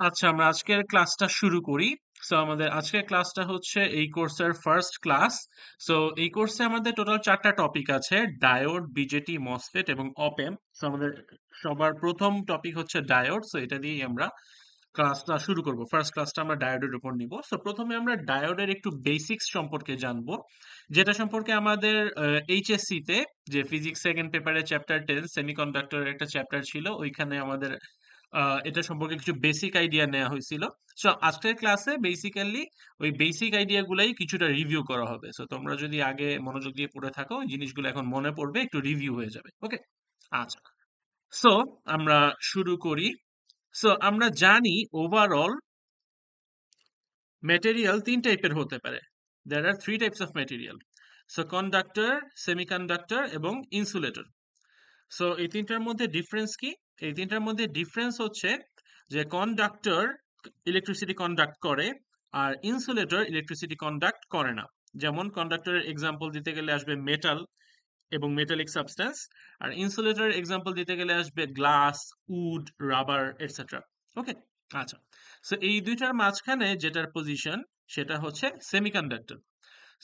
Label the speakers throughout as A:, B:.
A: আচ্ছা, আমরা আজকের ক্লাসটা শুরু করি। সো আমাদের আজকের ক্লাসটা হচ্ছে এই কোর্সের ফার্স্ট ক্লাস। সো এই কোর্সে আমাদের টোটাল 4টা টপিক আছে: ডায়োড, বিজেটি, মসফেট এবং অপ এম্প। সো আমাদের সবার প্রথম টপিক হচ্ছে ডায়োড। সো এটা দিয়েই আমরা ক্লাসটা শুরু করব। ফার্স্ট ক্লাসটা আমরা ডায়োডের উপর নিব। সো প্রথমে আমরা ডায়োডের একটু বেসিক্স সম্পর্কে জানবো, যেটা সম্পর্কে আমাদের এইচএসসি তে যে ফিজিক্স সেকেন্ড পেপারে চ্যাপ্টার 10 সেমিকন্ডাক্টরের একটা চ্যাপ্টার ছিল, ওইখানে আমাদের এটা সম্পর্কে কিছু বেসিক আইডিয়া নেওয়া হয়েছিল। সো আজকের ক্লাসে বেসিক্যালি ওই বেসিক আইডিয়া গুলাই কিছুটা রিভিউ করা হবে। সো তোমরা যদি আগে মনোযোগ দিয়ে পড়ে থাকো, ওই জিনিসগুলো এখন মনে পড়বে, একটু রিভিউ হয়ে যাবে। ওকে, আচ্ছা। সো আমরা শুরু করি। সো আমরা জানি ওভারঅল ম্যাটেরিয়াল ৩ টাইপের হতে পারে। There are three types of material. So conductor, semiconductor এবং insulator. সো এই তিনটার মধ্যে ডিফারেন্স কি? এই তিনটার মধ্যে ডিফারেন্স হচ্ছে যে কন্ডাক্টর ইলেকট্রিসিটি কন্ডাক্ট করে, আর ইনসুলেটর ইলেকট্রিসিটি কন্ডাক্ট করে না। যেমন কন্ডাক্টরের এক্সাম্পল দিতে গেলে আসবে মেটাল এবং মেটালিক সাবস্টেন্স, আর ইনসুলেটরের এক্সাম্পল দিতে গেলে আসবে glass, would, rubber etcetera. Okay, আচ্ছা। সো এই দুইটার মাঝখানে যেটার পজিশন, সেটা হচ্ছে সেমিকন্ডাক্টর।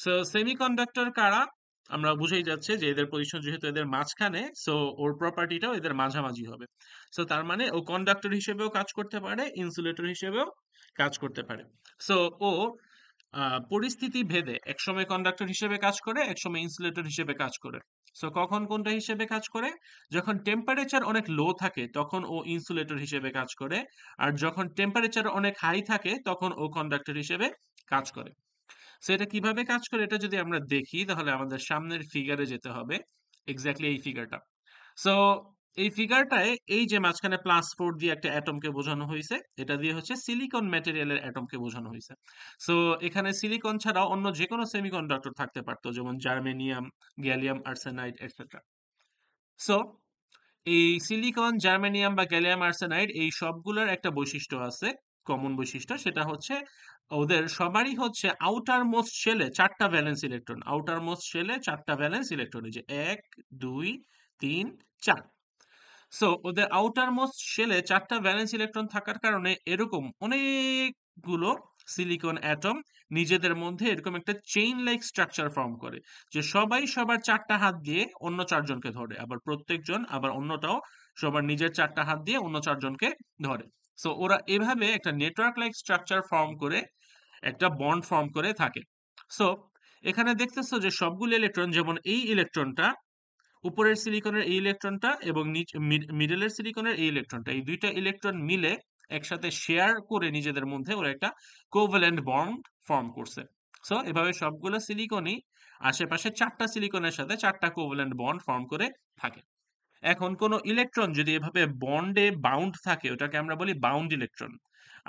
A: সো সেমিকন্ডাক্টর কারা? আমরা বুঝেই যাচ্ছে যে এদের পজিশন যেহেতু এদের মাঝখানে, সো ওর প্রপার্টিটাও এদের মাঝামাঝি হবে। সো তার মানে ও কন্ডাক্টর হিসেবেও কাজ করতে পারে, ইনসুলেটর হিসেবেও কাজ করতে পারে। সো ও পরিস্থিতি ভেদে একসময় কন্ডাক্টর হিসেবে কাজ করে, একসময় ইনসুলেটর হিসেবে কাজ করে। সো কখন কোনটা হিসেবে কাজ করে? যখন টেম্পারেচার অনেক লো থাকে তখন ও ইনসুলেটর হিসেবে কাজ করে, আর যখন টেম্পারেচার অনেক হাই থাকে তখন ও কন্ডাক্টর হিসেবে কাজ করে। সো এটা কিভাবে কাজ করে এটা যদি আমরা দেখি, তাহলে আমাদের সামনের ফিগারে যেতে হবে। এক্স্যাক্টলি এই ফিগারটা। সো এই ফিগারটায় এই যে মাঝখানে +4 দিয়ে একটা অ্যাটমকে বোঝানো হয়েছে, এটা দিয়ে হচ্ছে সিলিকন ম্যাটেরিয়ালের অ্যাটমকে বোঝানো হয়েছে। সো এখানে সিলিকন ছাড়াও অন্য যে কোনো সেমিকন্ডাক্টর থাকতে পারতো, যেমন germanium, gallium arsenide etcetera. So এই সিলিকন, জার্মেনিয়াম বা গ্যালিয়াম আর্সেনাইড এই সবগুলোর একটা বৈশিষ্ট্য আছে, কমন বৈশিষ্ট্য, সেটা হচ্ছে ওদের সবারই হচ্ছে আউটার মোস্ট শেলে 4টা ভ্যালেন্স ইলেকট্রন। আউটার মোস্ট শেলে 4টা ভ্যালেন্স ইলেকট্রন, এই যে 1, 2, 3, 4। সো ওদের আউটার মোস্ট শেলে 4টা ভ্যালেন্স ইলেকট্রন থাকার কারণে এরকম অনেকগুলো সিলিকন অ্যাটম নিজেদের মধ্যে এরকম একটা চেইন লাইক স্ট্রাকচার ফর্ম করে, যে সবাই সবার 4টা হাত দিয়ে অন্য 4জনকে ধরে, আবার প্রত্যেকজন আবার অন্যটাও সবার নিজের 4টা হাত দিয়ে অন্য 4জনকে ধরে। সো ওরা এভাবে একটা নেটওয়ার্ক লাইক স্ট্রাকচার ফর্ম করে একটা বন্ড ফর্ম করে থাকে। সো এখানে দেখতেছো যে সবগুলো ইলেকট্রন, যেমন এই ইলেকট্রনটা, উপরের সিলিকনের এই ইলেকট্রনটা এবং মিডলের সিলিকনের এই ইলেকট্রনটা, এই দুইটা ইলেকট্রন মিলে একসাথে শেয়ার করে নিজেদের মধ্যে ওরা একটা কোভ্যালেন্ট বন্ড ফর্ম করছে। সো এভাবে সবগুলো সিলিকনই আশেপাশে 4টা সিলিকনের সাথে 4টা কোভ্যালেন্ট বন্ড ফর্ম করে থাকে। এখন কোনো ইলেকট্রন যদি এভাবে বন্ডে বাউন্ড থাকে, ওটাকে আমরা বলি বাউন্ড ইলেকট্রন।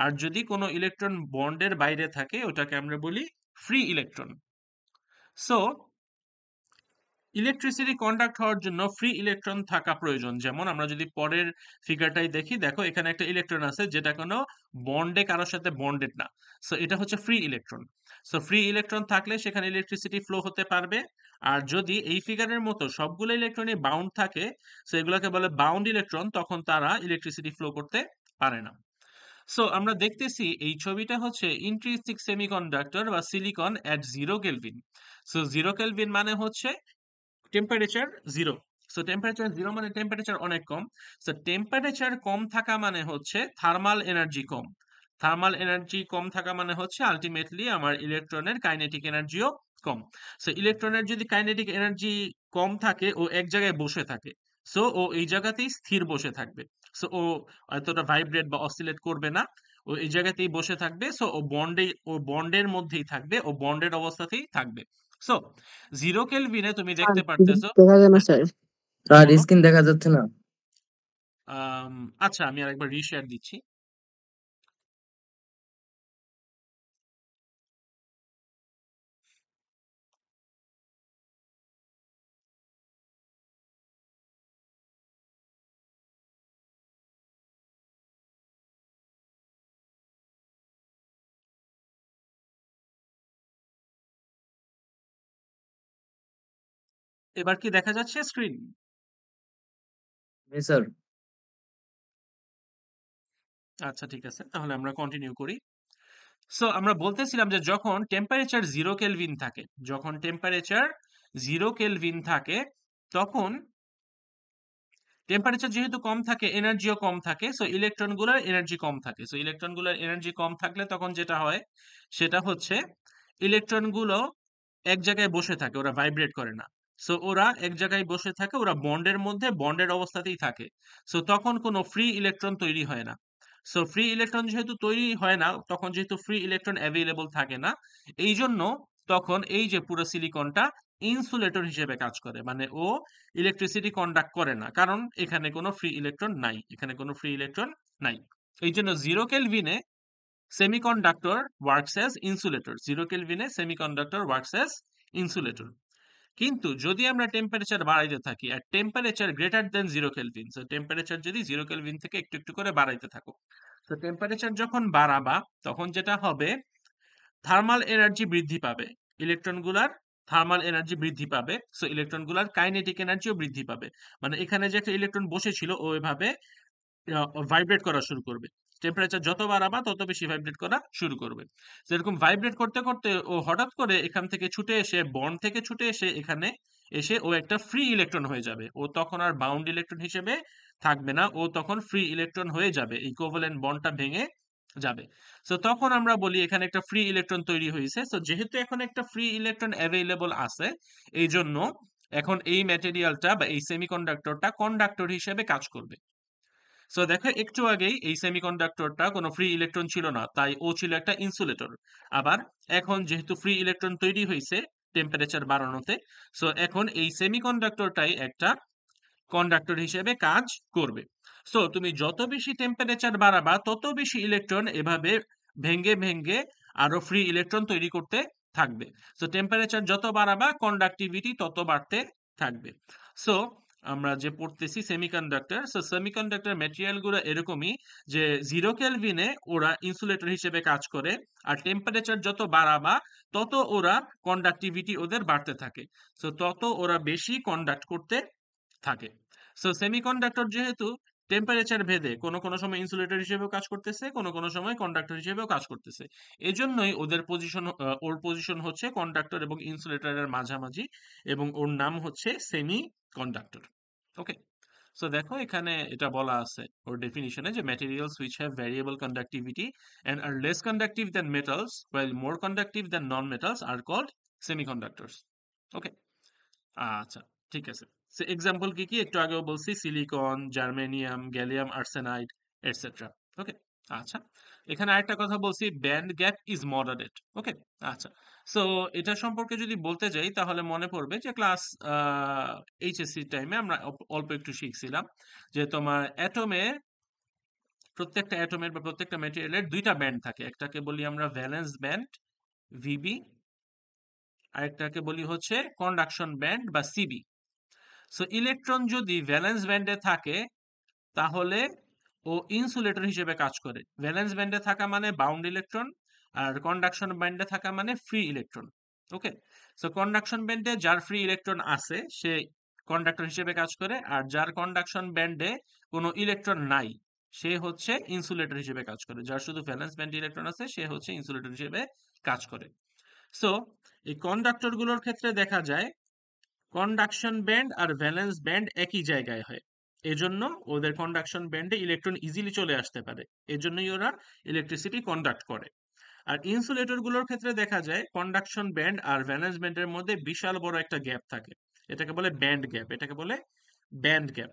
A: আর যদি কোনো ইলেকট্রন বন্ডের বাইরে থাকে, ওটাকে আমরা বলি free electron. So electricity conduct হওয়ার জন্য ফ্রি ইলেকট্রন থাকা প্রয়োজন। যেমন আমরা যদি পরের ফিগারটাই দেখি, দেখো এখানে একটা ইলেকট্রন আছে যেটা কোনো বন্ডে কারোর সাথে বন্ডেড না। সো এটা হচ্ছে free electron. So free electron থাকলে সেখানে ইলেকট্রিসিটি ফ্লো হতে পারবে। আর যদি এই ফিগারের মতো সবগুলো ইলেকট্রনই বাউন্ড থাকে, সো এগুলোকে বলে বাউন্ড ইলেকট্রন, তখন তারা ইলেকট্রিসিটি ফ্লো করতে পারে না। সো আমরা দেখতেছি এই ছবিটা হচ্ছে ইন্ট্রিনসিক সেমিকন্ডাক্টর বা সিলিকন এট 0 কেলভিন। সো 0 কেলভিন মানে হচ্ছে temperature zero. So temperature zero মানে টেম্পারেচার অনেক কম। সো টেম্পারেচার কম থাকা মানে হচ্ছে থার্মাল এনার্জি কম। থার্মাল এনার্জি কম থাকা মানে হচ্ছে আলটিমেটলি আমার ইলেকট্রনের কাইনেটিক এনার্জিও কম। সো ইলেকট্রনের যদি কাইনেটিক এনার্জি কম থাকে, ও এক জায়গায় বসে থাকে। সো ও এই জায়গাতেই স্থির বসে থাকবে। সো ও এতটা ভাইব্রেট বা অসিলেট করবে না, ও এই জায়গাতেই বসে থাকবে। সো ও বন্ডের মধ্যেই থাকবে, ও বন্ডের অবস্থাতেই থাকবে। সো 0 কেলভিনে তুমি
B: স্যার
A: দেখতে
B: স্ক্রিন
A: পারতেছো।
B: দেখা যায় না
A: হ্যাঁ,
B: স্যার।
A: স্যার
B: স্ক্রিন দেখা যাচ্ছে না।
A: আম, আচ্ছা, আমি আরেকবার রিশেয়ার দিচ্ছি। এবার কি দেখা যাচ্ছে স্ক্রিন?
B: জি স্যার।
A: আচ্ছা ঠিক আছে, তাহলে আমরা কন্টিনিউ করি। সো আমরা বলতেছিলাম যে যখন টেম্পারেচার 0 কেলভিন থাকে, যখন টেম্পারেচার 0 কেলভিন থাকে, তখন টেম্পারেচার যেহেতু কম থাকে, এনার্জিও কম থাকে, সো ইলেকট্রনগুলোর এনার্জি কম থাকে। সো ইলেকট্রনগুলোর এনার্জি কম থাকলে তখন যেটা হয় সেটা হচ্ছে ইলেকট্রনগুলো এক জায়গায় বসে থাকে, ওরা ভাইব্রেট করে না। সো ওরা এক জায়গায় বসে থাকে, ওরা বন্ডের মধ্যে বন্ডের অবস্থাতেই থাকে। সো তখন কোনো ফ্রি ইলেকট্রন তৈরি হয় না। সো ফ্রি ইলেকট্রন যেহেতু তৈরি হয় না, তখন যেহেতু ফ্রি ইলেকট্রন অ্যাভেলেবল থাকে না, এই জন্য তখন এই যে পুরো সিলিকনটা ইনসুলেটর হিসেবে কাজ করে। মানে ও ইলেকট্রিসিটি কন্ডাক্ট করে না, কারণ এখানে কোনো ফ্রি ইলেকট্রন নাই, এখানে কোনো ফ্রি ইলেকট্রন নাই। এই জন্য 0 কেলভিনে সেমিকন্ডাক্টর ওয়ার্কস অ্যাজ ইনসুলেটর, 0 কেলভিনে সেমিকন্ডাক্টর ওয়ার্কস অ্যাজ ইনসুলেটর। কিন্তু যদি আমরা টেম্পারেচার বাড়াইতে থাকি আর temperature greater than 0 kelvin, so temperature যদি 0 কেলভিন থেকে একটু একটু করে বাড়াইতে থাকো, তো টেম্পারেচার যখন বাড়াবা তখন যেটা হবে, থার্মাল এনার্জি বৃদ্ধি পাবে, ইলেকট্রনগুলার থার্মাল এনার্জি বৃদ্ধি পাবে, সো ইলেকট্রনগুলার কাইনেটিক এনার্জিও বৃদ্ধি পাবে। মানে এখানে যে একটা ইলেকট্রন বসেছিল ও এভাবে ভাইব্রেট করা শুরু করবে। টেম্পারেচার যত বাড়াবা তত বেশি ভাইব্রেট করা শুরু করবে। যেরকম ভাইব্রেট করতে করতে ও হঠাৎ করে এখান থেকে ছুটে এসে, বন্ড থেকে ছুটে এসে এখানে এসে ও একটা ফ্রি ইলেকট্রন হয়ে যাবে। ও তখন আর বাউন্ড ইলেকট্রন হিসেবে থাকবে না, ও তখন ফ্রি ইলেকট্রন হয়ে যাবে, এই কোভালেন্ট বন্ডটা ভেঙে যাবে। সো তখন আমরা বলি এখানে একটা ফ্রি ইলেকট্রন তৈরি হয়েছে। সো যেহেতু এখন একটা ফ্রি ইলেকট্রন অ্যাভেলেবল আছে, এই জন্য এখন এই ম্যাটেরিয়ালটা বা এই সেমিকন্ডাক্টরটা কন্ডাক্টর হিসেবে কাজ করবে। সো দেখো একটু আগেই এই সেমিকন্ডাক্টরটা কোনো ফ্রি ইলেকট্রন ছিল না, তাই ও ছিল একটা ইনসুলেটর। আবার এখন যেহেতু ফ্রি ইলেকট্রন তৈরি হয়েছে টেম্পারেচার বাড়ানোতে, সো এখন এই সেমিকন্ডাক্টরটাই একটা কন্ডাক্টর হিসেবে কাজ করবে। সো তুমি যত বেশি টেম্পারেচার বাড়াবা তত বেশি ইলেকট্রন এভাবে ভেঙ্গে ভেঙ্গে আরো ফ্রি ইলেকট্রন তৈরি করতে থাকবে। সো টেম্পারেচার যত বাড়াবা কন্ডাক্টিভিটি তত বাড়তে থাকবে। সো আমরা যে পড়তেছি সেমিকন্ডাক্টর, সো সেমিকন্ডাক্টর ম্যাটেরিয়াল গুলো এরকমই, যে 0 কেলভিনে ওরা ইনসুলেটর হিসেবে কাজ করে, আর টেম্পারেচার যত বাড়াবা তত ওরা কন্ডাক্টিভিটি ওদের বাড়তে থাকে। সো তত ওরা বেশি কন্ডাক্ট করতে থাকে। সো সেমিকন্ডাক্টর যেহেতু টেম্পারেচার ভেদে কোনো কোনো সময় ইনসুলেটর হিসেবেও কাজ করতেছে, কোনো কোনো সময় কন্ডাক্টর হিসেবেও কাজ করতেছে। এজন্যই ওদের পজিশন, ওর পজিশন হচ্ছে কন্ডাক্টর এবং ইনসুলেটরের মাঝামাঝি, এবং ওর নাম হচ্ছে সেমি কন্ডাক্টর। ওকে, সো দেখো এখানে এটা বলা আছে ওর ডেফিনিশনে যে materials which have variable conductivity and are less conductive than metals while more conductive than non metals are called semiconductors. Okay, আচ্ছা ঠিক আছে। সে এক্সাম্পল কি কি একটু আগেও বলছি, silicon, germanium, gallium arsenide, etcetera. Okay, আচ্ছা এখানে আরেকটা কথা বলছি, band gap is moderate. Okay, আচ্ছা সো এটা সম্পর্কে যদি বলতে যাই তাহলে মনে পড়বে যে ক্লাস এইচএসসি টাইমে আমরা অল্প একটু শিখছিলাম যে তোমার অ্যাটমে, প্রত্যেকটা অ্যাটমের বা প্রত্যেকটা ম্যাটেরিয়ালের দুইটা ব্যান্ড থাকে, একটাকে বলি আমরা ভ্যালেন্স ব্যান্ড ভিবি, আরেকটাকে বলি হচ্ছে কন্ডাকশন ব্যান্ড বা সিবি। সো ইলেকট্রন যদি ভ্যালেন্স ব্যান্ডে থাকে তাহলে ও ইনসুলেটর হিসেবে কাজ করে। ভ্যালেন্স ব্যান্ডে থাকা মানে বাউন্ড ইলেকট্রন, আর কন্ডাকশন ব্যান্ডে থাকা মানে ফ্রি ইলেকট্রন। ওকে, সো কন্ডাকশন ব্যান্ডে যার ফ্রি ইলেকট্রন আছে সে কন্ডাক্টর হিসেবে কাজ করে, আর যার কন্ডাকশন ব্যান্ডে কোনো ইলেকট্রন নাই সে হচ্ছে ইনসুলেটর হিসেবে কাজ করে। যার শুধু ভ্যালেন্স ব্যান্ড ইলেকট্রন আছে সে হচ্ছে ইনসুলেটর হিসেবে কাজ করে। সো এই কন্ডাক্টর গুলোর ক্ষেত্রে দেখা যায় কন্ডাকশন ব্যান্ড আর ভ্যালেন্স ব্যান্ড একই জায়গায় হয়, এজন্য ওদের কন্ডাকশন ব্যান্ডে ইলেকট্রন ইজিলি চলে আসতে পারে, এজন্যই ওরা ইলেকট্রিসিটি কন্ডাক্ট করে। আর ইনসুলেটর গুলোর ক্ষেত্রে দেখা যায় কন্ডাকশন ব্যান্ড আর ভ্যালেন্স ব্যান্ডের মধ্যে বিশাল বড় একটা গ্যাপ থাকে, এটাকে বলে ব্যান্ড গ্যাপ, এটাকে বলে ব্যান্ড গ্যাপ।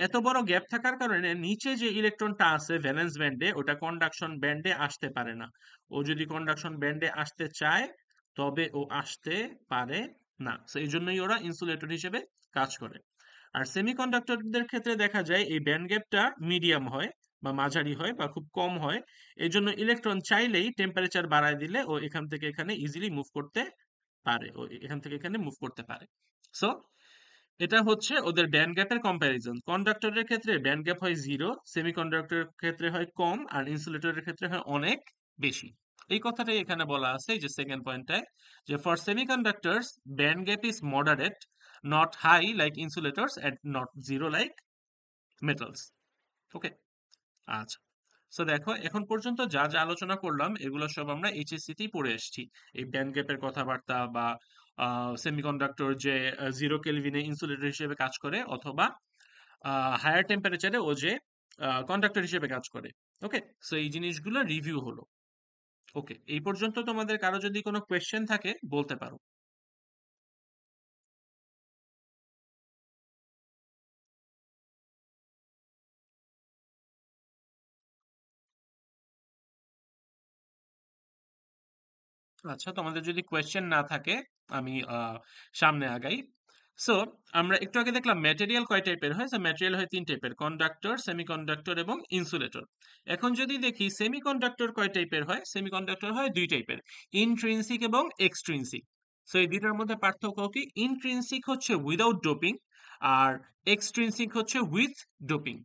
A: এত বড় গ্যাপ থাকার কারণে নিচে যে ইলেকট্রনটা আছে ভ্যালেন্স ব্যান্ডে ওটা কন্ডাকশন ব্যান্ডে আসতে পারে না। ও যদি কন্ডাকশন ব্যান্ডে আসতে চায় তবে ও আসতে পারে না। এই জন্যই ওরা ইনসুলেটর হিসেবে কাজ করে। আর সেমিকন্ডাক্টরদের ক্ষেত্রে দেখা যায় এই ব্যান্ড গ্যাপটা মিডিয়াম হয় বা মাঝারি হয় বা খুব কম হয়, এই জন্য ইলেকট্রন চাইলেই টেম্পারেচার বাড়ায় দিলে ও এখান থেকে এখানে ইজিলি মুভ করতে পারে, ও এখান থেকে এখানে মুভ করতে পারে। সো এটা হচ্ছে ওদের ব্যান্ড গ্যাপের কম্প্যারিজন। কন্ডাক্টরের ক্ষেত্রে ব্যান্ড গ্যাপ হয় 0, সেমিকন্ডাক্টরের ক্ষেত্রে হয় কম, আর ইনসুলেটরের ক্ষেত্রে হয় অনেক বেশি। এই কথাটাই এখানে বলা আছে এই যে সেকেন্ড পয়েন্টটায়, যে for semiconductors band gap is moderate, not high like insulators and not zero like metals. Okay, আচ্ছা সো দেখো এখন পর্যন্ত যা যা আলোচনা করলাম এগুলো সব আমরা এইচএসসি তেই পড়ে এসেছি। এই ব্যান্ড গ্যাপের কথাবার্তা বা সেমিকন্ডাক্টর যে 0 কেলভিনে ইনসুলেটর হিসেবে কাজ করে, অথবা হায়ার টেম্পারেচারে ও যে কন্ডাক্টর হিসেবে কাজ করে। ওকে, সো এই জিনিসগুলো রিভিউ হলো। ওকে, এই পর্যন্ত তোমাদের কারো যদি কোনো কোয়েশ্চেন থাকে বলতে পারো। আচ্ছা, তোমাদের যদি কোয়েশ্চেন না থাকে আমি সামনে আগাই। সো আমরা একটু আগে দেখলাম ম্যাটেরিয়াল কয় টাইপের হয়। ম্যাটেরিয়াল হয় 3 টাইপের: কন্ডাক্টর, সেমিকন্ডাক্টর এবং ইনসুলেটর। এখন যদি দেখি সেমিকন্ডাক্টর কয় টাইপের হয়, সেমিকন্ডাক্টর হয় 2 টাইপের: ইনট্রিনসিক এবং এক্সট্রিনসিক। সো এই দুইটার মধ্যে পার্থক্য কি? ইনট্রিনসিক হচ্ছে উইদাউট ডোপিং, আর এক্সট্রিনসিক হচ্ছে উইথ ডোপিং।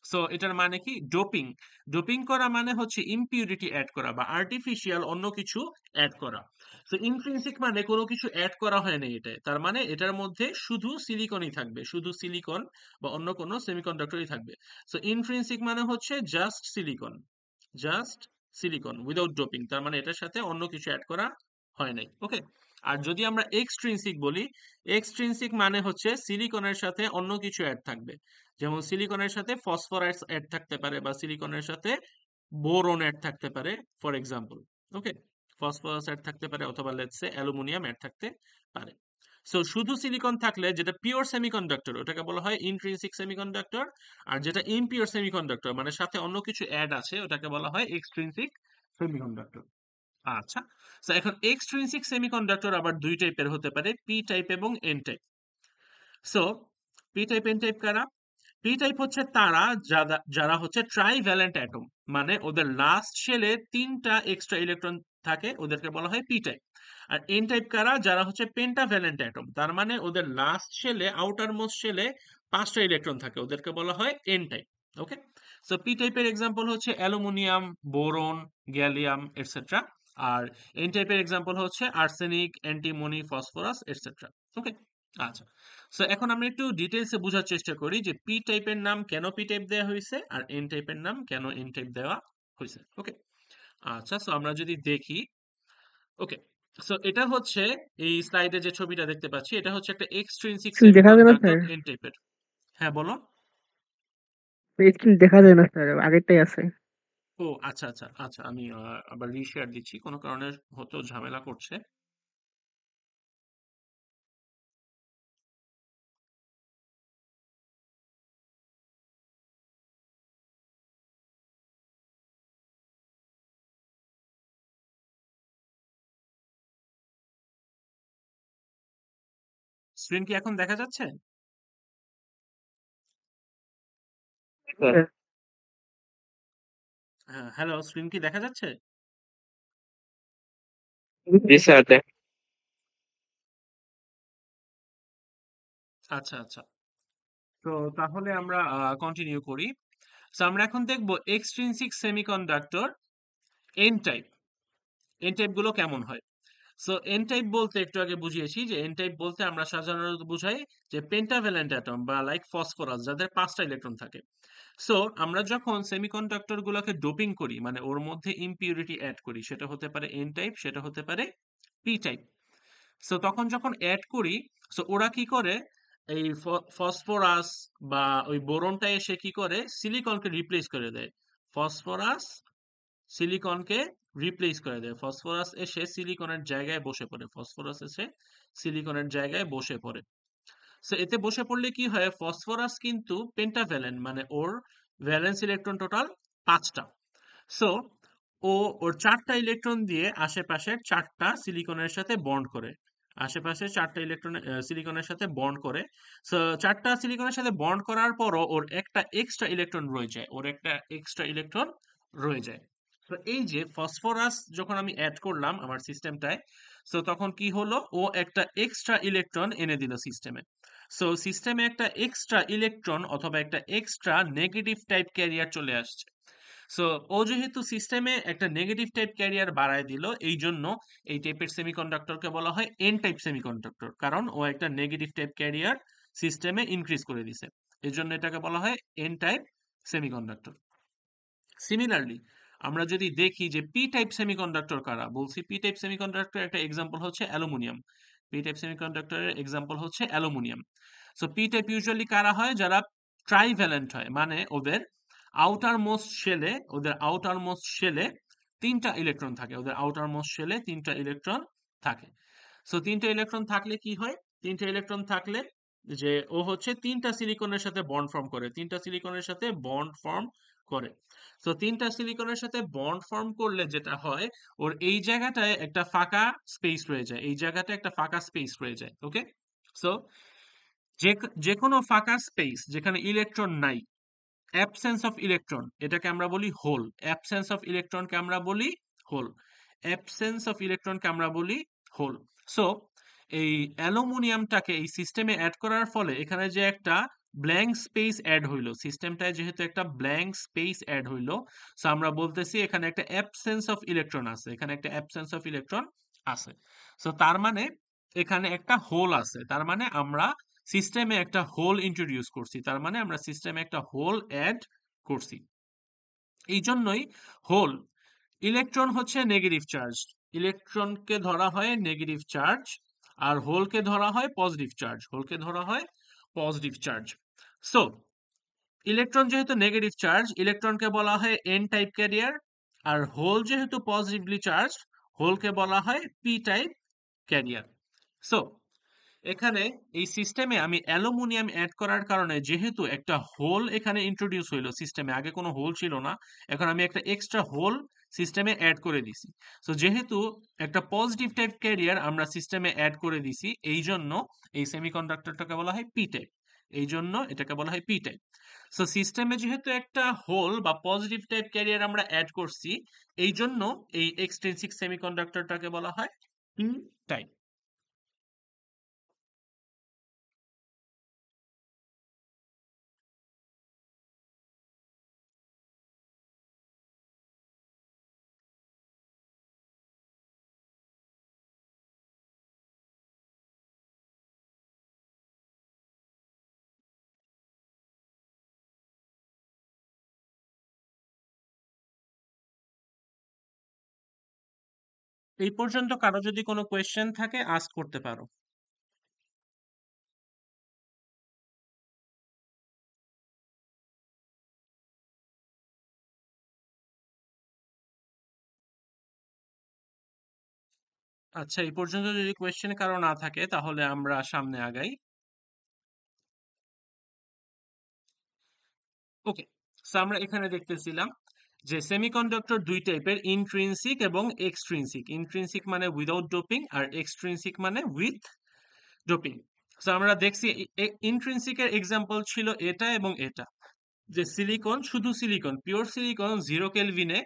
A: সো এটার মানে কি? ডোপিং, ডোপিং করা মানে হচ্ছে ইমপিউরিটি অ্যাড করা বা আর্টিফিশিয়াল অন্য কিছু অ্যাড করা। তো ইন্ট্রিনসিক মানে কোনো কিছু অ্যাড করা হয় না এটায়, তার মানে এটার মধ্যে শুধু সিলিকনই থাকবে, শুধু সিলিকন বা অন্য কোনো সেমিকন্ডাক্টরই থাকবে। সো ইন্ট্রিনসিক মানে হচ্ছে just silicon, just silicon without doping, তার মানে এটার সাথে অন্য কিছু অ্যাড করা হয় নাই। ওকে, আর যদি আমরা এক্সট্রিনসিক বলি, এক্সট্রিনসিক মানে হচ্ছে সিলিকনের সাথে অন্য কিছু অ্যাড থাকবে। যেমন সিলিকনের সাথে ফসফরাস অ্যাড থাকতে পারে, বা সিলিকনের সাথে বোরন অ্যাড থাকতে পারে, for example. Okay, phosphorus add থাকতে পারে, অথবা লেটস সে অ্যালুমিনিয়াম অ্যাড থাকতে পারে। সো শুধু সিলিকন থাকলে যেটা পিওর সেমিকন্ডাক্টর ওটাকে বলা হয় ইন্ট্রিনসিক সেমিকন্ডাক্টর, আর যেটা ইমপিওর সেমিকন্ডাক্টর মানে সাথে অন্য কিছু অ্যাড আছে ওটাকে বলা হয় এক্সট্রিনসিক সেমিকন্ডাক্টর। আচ্ছা, তো এখন এক্সট্রিনসিক সেমিকন্ডাক্টর আবার 2 টাইপের হতে পারে: পি টাইপ এবং N type. So P type N type কারা? পি টাইপ হচ্ছে তারা যারা হচ্ছে ট্রাইভ্যালেন্ট অ্যাটম, মানে ওদের লাস্ট শেলে 3টা এক্সট্রা ইলেকট্রন থাকে, ওদেরকে বলা হয় পি টাইপ। আর এন টাইপ কারা? যারা হচ্ছে পেন্টাভ্যালেন্ট অ্যাটম, তার মানে ওদের লাস্ট শেলে, আউটার মোস্ট শেলে 5টা ইলেকট্রন থাকে, ওদেরকে বলা হয় এন টাইপ। ওকে, সো পি টাইপের এক্সাম্পল হচ্ছে অ্যালুমিনিয়াম, বোরন, গ্যালিয়াম এটসেট্রা। আর এন টাইপের এক্সাম্পল হচ্ছে arsenic, antimony, phosphorus etcetera. Okay, আচ্ছা, সো এখন আমরা একটু ডিটেইলসে বোঝার চেষ্টা করি যে পি টাইপের নাম কেন পি টাইপ দেওয়া হয়েছে আর এন টাইপের নাম কেন এন টাইপ দেওয়া হয়েছে। ওকে, আচ্ছা, সো আমরা যদি দেখি, ওকে, সো এটা হচ্ছে এই স্লাইডে যে ছবিটা দেখতে পাচ্ছি এটা হচ্ছে একটা এক্সট্রিনসিক
B: স্ক্রিন দেখা যায় না
A: সেমিকন্ডাক্টর
B: স্যার?
A: এন টাইপের। হ্যাঁ, বলো।
B: স্ক্রিন দেখা যায় না স্যার, আগেরটাই আছে।
A: ও আচ্ছা আচ্ছা আচ্ছা, আমি আবার রিশেয়ার দিচ্ছি, কোনো কারণে হয়তো ঝামেলা করছে। স্ক্রিন কি এখন দেখা যাচ্ছে?
B: স্যার,
A: হ্যাঁ, হ্যালো, স্ক্রিন কি দেখা যাচ্ছে?
B: জি স্যার।
A: আচ্ছা আচ্ছা, তো তাহলে আমরা কন্টিনিউ করি। সো আমরা এখন দেখব extrinsic semiconductor N type. N type গুলো কেমন হয়? সো এন টাইপ বলতে একটু আগে বুঝিয়েছি যে এন টাইপ বলতে আমরা সাধারণত বুঝাই যে পেন্টাভ্যালেন্ট অ্যাটম বা লাইক ফসফরাস যাদের 5টা ইলেকট্রন থাকে। সো আমরা যখন সেমিকন্ডাক্টর গুলোকে ডোপিং করি মানে ওর মধ্যে ইমপিউরিটি অ্যাড করি, সেটা হতে পারে এন টাইপ, সেটা হতে পারে পি টাইপ। সো তখন যখন অ্যাড করি, সো ওরা কি করে, এই ফসফরাস বা ওই বোরনটা এসে কি করে, সিলিকনকে রিপ্লেস করে দেয়। ফসফরাস সিলিকনকে রিপ্লেস করে দেয়, ফসফরাস এসে সিলিকনের জায়গায় বসে পড়ে, ফসফরাস এসে সিলিকনের জায়গায় বসে পড়ে। সো এতে বসে পড়লে কি হয়, ফসফরাস কিন্তু পেন্টাভ্যালেন্ট মানে ওর ভ্যালেন্স ইলেকট্রন টোটাল 5টা। সো ও ওর 4টা ইলেকট্রন দিয়ে আশেপাশের 4টা সিলিকনের সাথে বন্ড করে, আশেপাশে 4টা ইলেকট্রন সিলিকনের সাথে বন্ড করে। সো 4টা সিলিকনের সাথে বন্ড করার পরও ওর একটা এক্সট্রা ইলেকট্রন রয়ে যায়, ওর একটা এক্সট্রা ইলেকট্রন রয়ে যায়। তো এই যে ফসফরাস যখন আমি অ্যাড করলাম আমার সিস্টেমটায়, সো তখন কি হলো, ও একটা এক্সট্রা ইলেকট্রন এনে দিল সিস্টেমে। সো সিস্টেমে একটা এক্সট্রা ইলেকট্রন অথবা একটা এক্সট্রা নেগেটিভ টাইপ ক্যারিয়ার চলে আসছে। সো ও যেহেতু সিস্টেমে একটা নেগেটিভ টাইপ ক্যারিয়ার বাড়ায় দিল, এই জন্য এই টাইপের সেমিকন্ডাক্টরকে বলা হয় এন টাইপ সেমিকন্ডাক্টর, কারণ ও একটা নেগেটিভ টাইপ ক্যারিয়ার সিস্টেমে ইনক্রিজ করে দিছে, এই জন্য এটাকে বলা হয় এন টাইপ সেমিকন্ডাক্টর। সিমিলারলি আমরা যদি দেখি যে পি টাইপ সেমিকন্ডাক্টর কারা, বলছি পি টাইপ সেমিকন্ডাক্টর একটা এক্সাম্পল হচ্ছে অ্যালুমিনিয়াম। পি টাইপ সেমিকন্ডাক্টরের এক্সাম্পল হচ্ছে aluminium. So P type usually কারা হয়, যারা ট্রাইভ্যালেন্ট হয়, মানে ওদের আউটার মোস্ট শেলে তিনটা ইলেকট্রন থাকে, ওদের আউটার মোস্ট শেলে তিনটা ইলেকট্রন থাকে। সো তিনটা ইলেকট্রন থাকলে কি হয়, তিনটা ইলেকট্রন থাকলে যে ও হচ্ছে তিনটা সিলিকনের সাথে বন্ড ফর্ম করে, তিনটা সিলিকনের সাথে বন্ড ফর্ম করে। তো তিনটা সিলিকনের সাথে বন্ড ফর্ম করলে যেটা হয়, ওর এই জায়গাটায় একটা ফাঁকা স্পেস রয়ে যায়, এই জায়গাটায় একটা ফাঁকা স্পেস রয়ে যায়। ওকে, সো যে যে কোনো ফাঁকা স্পেস যেখানে ইলেকট্রন নাই, অ্যাবসেন্স অফ ইলেকট্রন, এটাকে আমরা বলি হোল। অ্যাবসেন্স অফ ইলেকট্রনকে আমরা বলি হোল। অ্যাবসেন্স অফ ইলেকট্রনকে আমরা বলি হোল। সো এই অ্যালুমিনিয়ামটাকে এই সিস্টেমে অ্যাড করার ফলে এখানে যে একটা ব্ল্যাঙ্ক স্পেস অ্যাড হইলো, সিস্টেমটায় যেহেতু একটা ব্ল্যাঙ্ক স্পেস অ্যাড হইলো, সো আমরা বলতেছি এখানে একটা অ্যাবসেন্স অফ ইলেকট্রন আছে, এখানে একটা অ্যাবসেন্স অফ ইলেকট্রন আছে। সো তার মানে এখানে একটা হোল আছে, তার মানে আমরা সিস্টেমে একটা হোল ইন্ট্রোডিউস করছি, তার মানে আমরা সিস্টেমে একটা হোল অ্যাড করছি। এই জন্যই হোল, ইলেকট্রন হচ্ছে নেগেটিভ চার্জ, ইলেকট্রনকে ধরা হয় নেগেটিভ চার্জ, আর হোলকে ধরা হয় পজিটিভ চার্জ, হোলকে ধরা হয় পজিটিভ চার্জ। সো ইলেকট্রন যেহেতু নেগেটিভ চার্জ, ইলেকট্রনকে বলা হয় এন টাইপ ক্যারিয়ার, আর হোল যেহেতু পজিটিভলি চার্জ, হোলকে বলা হয় পি টাইপ ক্যারিয়ার। সো এখানে এই সিস্টেমে আমি অ্যালুমিনিয়াম অ্যাড করার কারণে যেহেতু একটা হোল এখানে ইন্ট্রোডিউস হইলো সিস্টেমে, আগে কোনো হোল ছিল না, এখন আমি একটা এক্সট্রা হোল সিস্টেমে অ্যাড করে দিছি। সো যেহেতু একটা পজিটিভ টাইপ ক্যারিয়ার আমরা সিস্টেমে অ্যাড করে দিছি, এই জন্য এই সেমিকন্ডাক্টরটাকে বলা হয় পি টাইপ, এই জন্য এটাকে বলা হয় পি টাইপ। সো সিস্টেমে যেহেতু একটা হোল বা পজিটিভ টাইপ ক্যারিয়ার আমরা অ্যাড করছি, এই জন্য এই এক্সট্রিনসিক সেমিকন্ডাক্টরটাকে বলা হয় পি টাইপ। এই পর্যন্ত কারো যদি কোনো কোয়েশ্চেন থাকে আস্ক করতে পারো। আচ্ছা, এই পর্যন্ত যদি কোয়েশ্চেন কারো না থাকে তাহলে আমরা সামনে আগাই। ওকে, সো আমরা এখানে দেখতেছিলাম যে সেমিকন্ডাক্টর দুই টাইপের, ইন্ট্রিনসিক এবং এক্সট্রিনসিক। ইন্ট্রিনসিক মানে উইদাউট ডোপিং, আর এক্সট্রিনসিক মানে উইথ ডোপিং। সো আমরা দেখছি ইন্ট্রিনসিকের এক্সাম্পল ছিল এটা এবং এটা, যে সিলিকন, শুধু সিলিকন, পিওর সিলিকন 0 কেলভিনে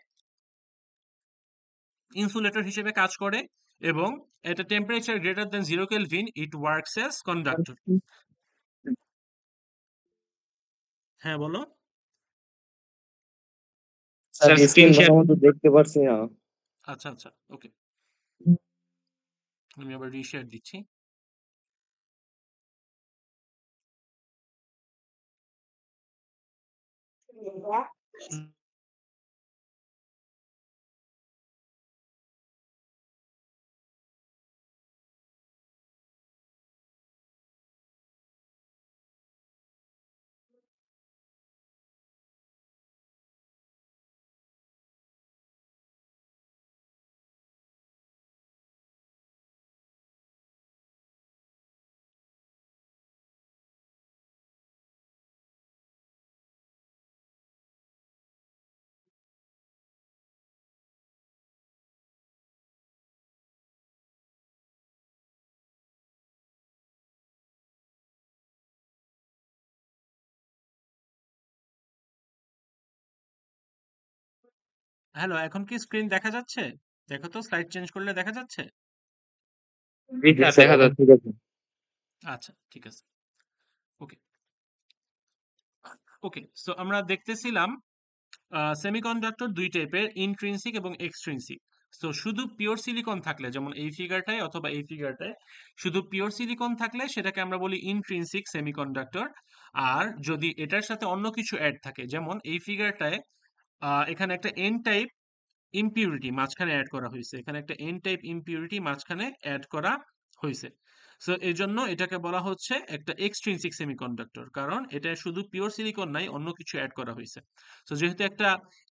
A: ইনসুলেটর হিসেবে কাজ করে, এবং এটা temperature greater than 0 kelvin it works as conductor. হ্যাঁ বলো।
C: স্যার স্ক্রিন ভালো মতো দেখতে পারছি না।
A: আচ্ছা আচ্ছা, ওকে, আমি আবার রিশেয়ার দিচ্ছি। হ্যালো, এখন কি স্ক্রিন দেখা যাচ্ছে? দেখো তো, স্লাইড চেঞ্জ করলে দেখা যাচ্ছে?
C: জি স্যার, দেখা যাচ্ছে। ঠিক আছে।
A: আচ্ছা, ঠিক আছে, ওকে ওকে। সো আমরা দেখতেছিলাম সেমিকন্ডাক্টর দুই টাইপের, ইন্ট্রিনসিক এবং এক্সট্রিনসিক। সো শুধু পিওর সিলিকন থাকলে, যেমন এই ফিগারটায় অথবা এই ফিগারটায়, শুধু পিওর সিলিকন থাকলে সেটাকে আমরা বলি ইন্ট্রিনসিক সেমিকন্ডাক্টর। আর যদি এটার সাথে অন্য কিছু অ্যাড থাকে, যেমন এই ফিগারটায় এখানে একটা এন টাইপ ইম্পিউরিটি মাঝখানে অ্যাড করা হয়েছে। এখানে একটা এন টাইপ ইম্পিউরিটি মাঝখানে অ্যাড করা হয়েছে। সো এজন্য এটাকে বলা হচ্ছে একটা এক্সট্রিনসিক সেমিকন্ডাক্টর, কারণ এটা শুধু পিওর সিলিকন নাই, অন্য কিছু অ্যাড করা হয়েছে। সো যেহেতু একটা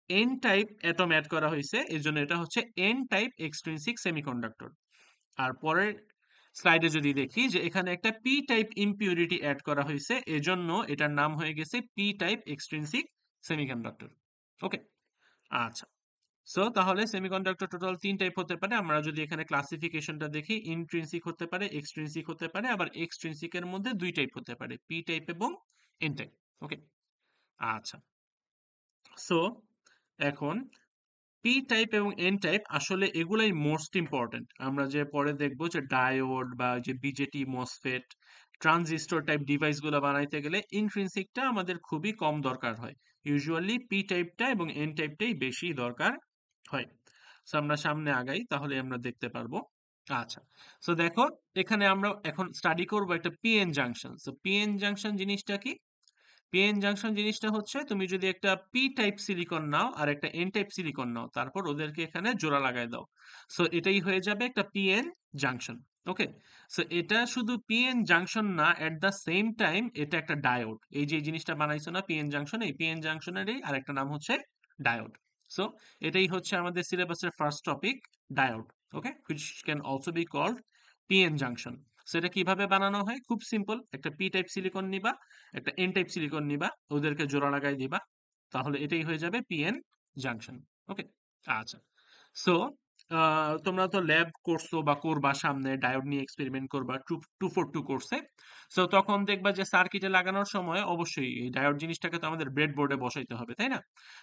A: এন টাইপ অ্যাটম অ্যাড করা হয়েছে, এজন্য এটা হচ্ছে এন টাইপ এক্সট্রিনসিক সেমিকন্ডাক্টর। আর পরের স্লাইডে যদি দেখি যে এখানে একটা পি টাইপ ইম্পিউরিটি অ্যাড করা হয়েছে, এজন্য এটার নাম হয়ে গেছে পি টাইপ এক্সট্রিনসিক সেমিকন্ডাক্টর। ওকে, আচ্ছা। সো তাহলে সেমিকন্ডাক্টর টোটাল 3 টাইপ হতে পারে। আমরা যদি এখানে ক্লাসিফিকেশনটা দেখি, ইন্ট্রিনসিক হতে পারে, এক্সট্রিনসিক হতে পারে, আবার এক্সট্রিনসিক এর মধ্যে 2 টাইপ হতে পারে, পি টাইপ এবং এন টাইপ। ওকে, আচ্ছা। সো এখন পি টাইপ এবং এন টাইপ আসলে এগুলাই মোস্ট ইম্পর্টেন্ট। আমরা যে পরে দেখব যে ডায়োড বা যে BJD, MOSFET, transistor type device গুলো বানাইতে গেলে ইন্ট্রিনসিকটা আমাদের খুবই কম দরকার হয়। ইউজুয়ালি পি টাইপটা এবং এন টাইপটাই বেশি দরকার হয়। সো আমরা সামনে আগাই, তাহলে আমরা দেখতে পারবো। আচ্ছা, সো দেখো এখানে আমরা এখন স্টাডি করব একটা PN junction. So PN junction জিনিসটা কি? পিএন জাংশন জিনিসটা হচ্ছে, তুমি যদি একটা পি টাইপ সিলিকন নাও আর একটা এন টাইপ সিলিকন নাও, তারপর ওদেরকে এখানে জোড়া লাগাই দাও, সো এটাই হয়ে যাবে একটা পিএন জাংশন। ওকে, সো এটা শুধু পিএন জাংশন না, এট দ্য সেম টাইম এটা একটা ডায়োড। এই যে এই জিনিসটা বানাইছো না পিএন জাংশন, এই পিএন জাংশনেরই আরেকটা নাম হচ্ছে ডায়োড। সো এটাই হচ্ছে আমাদের সিলেবাসের first topic, diode. Okay, which can also be called PN junction. সেটা কিভাবে বানানো হয়? খুব সিম্পল, একটা পি টাইপ সিলিকন নিবা, একটা এন টাইপ সিলিকন নিবা, ওদেরকে জোড়া লাগাই দিবা, তাহলে এটাই হয়ে যাবে পিএন জাংশন। ওকে, আচ্ছা। সো তোমরা তো ল্যাব করছো বা করবা, সামনে ডায়োড নিয়ে এক্সপেরিমেন্ট করবা 242 কোর্সে। সো তখন দেখবা যে সার্কিটে লাগানোর সময় অবশ্যই এই ডায়োড জিনিসটাকে তো আমাদের ব্রেড বোর্ডে বসাইতে হবে, তাই না?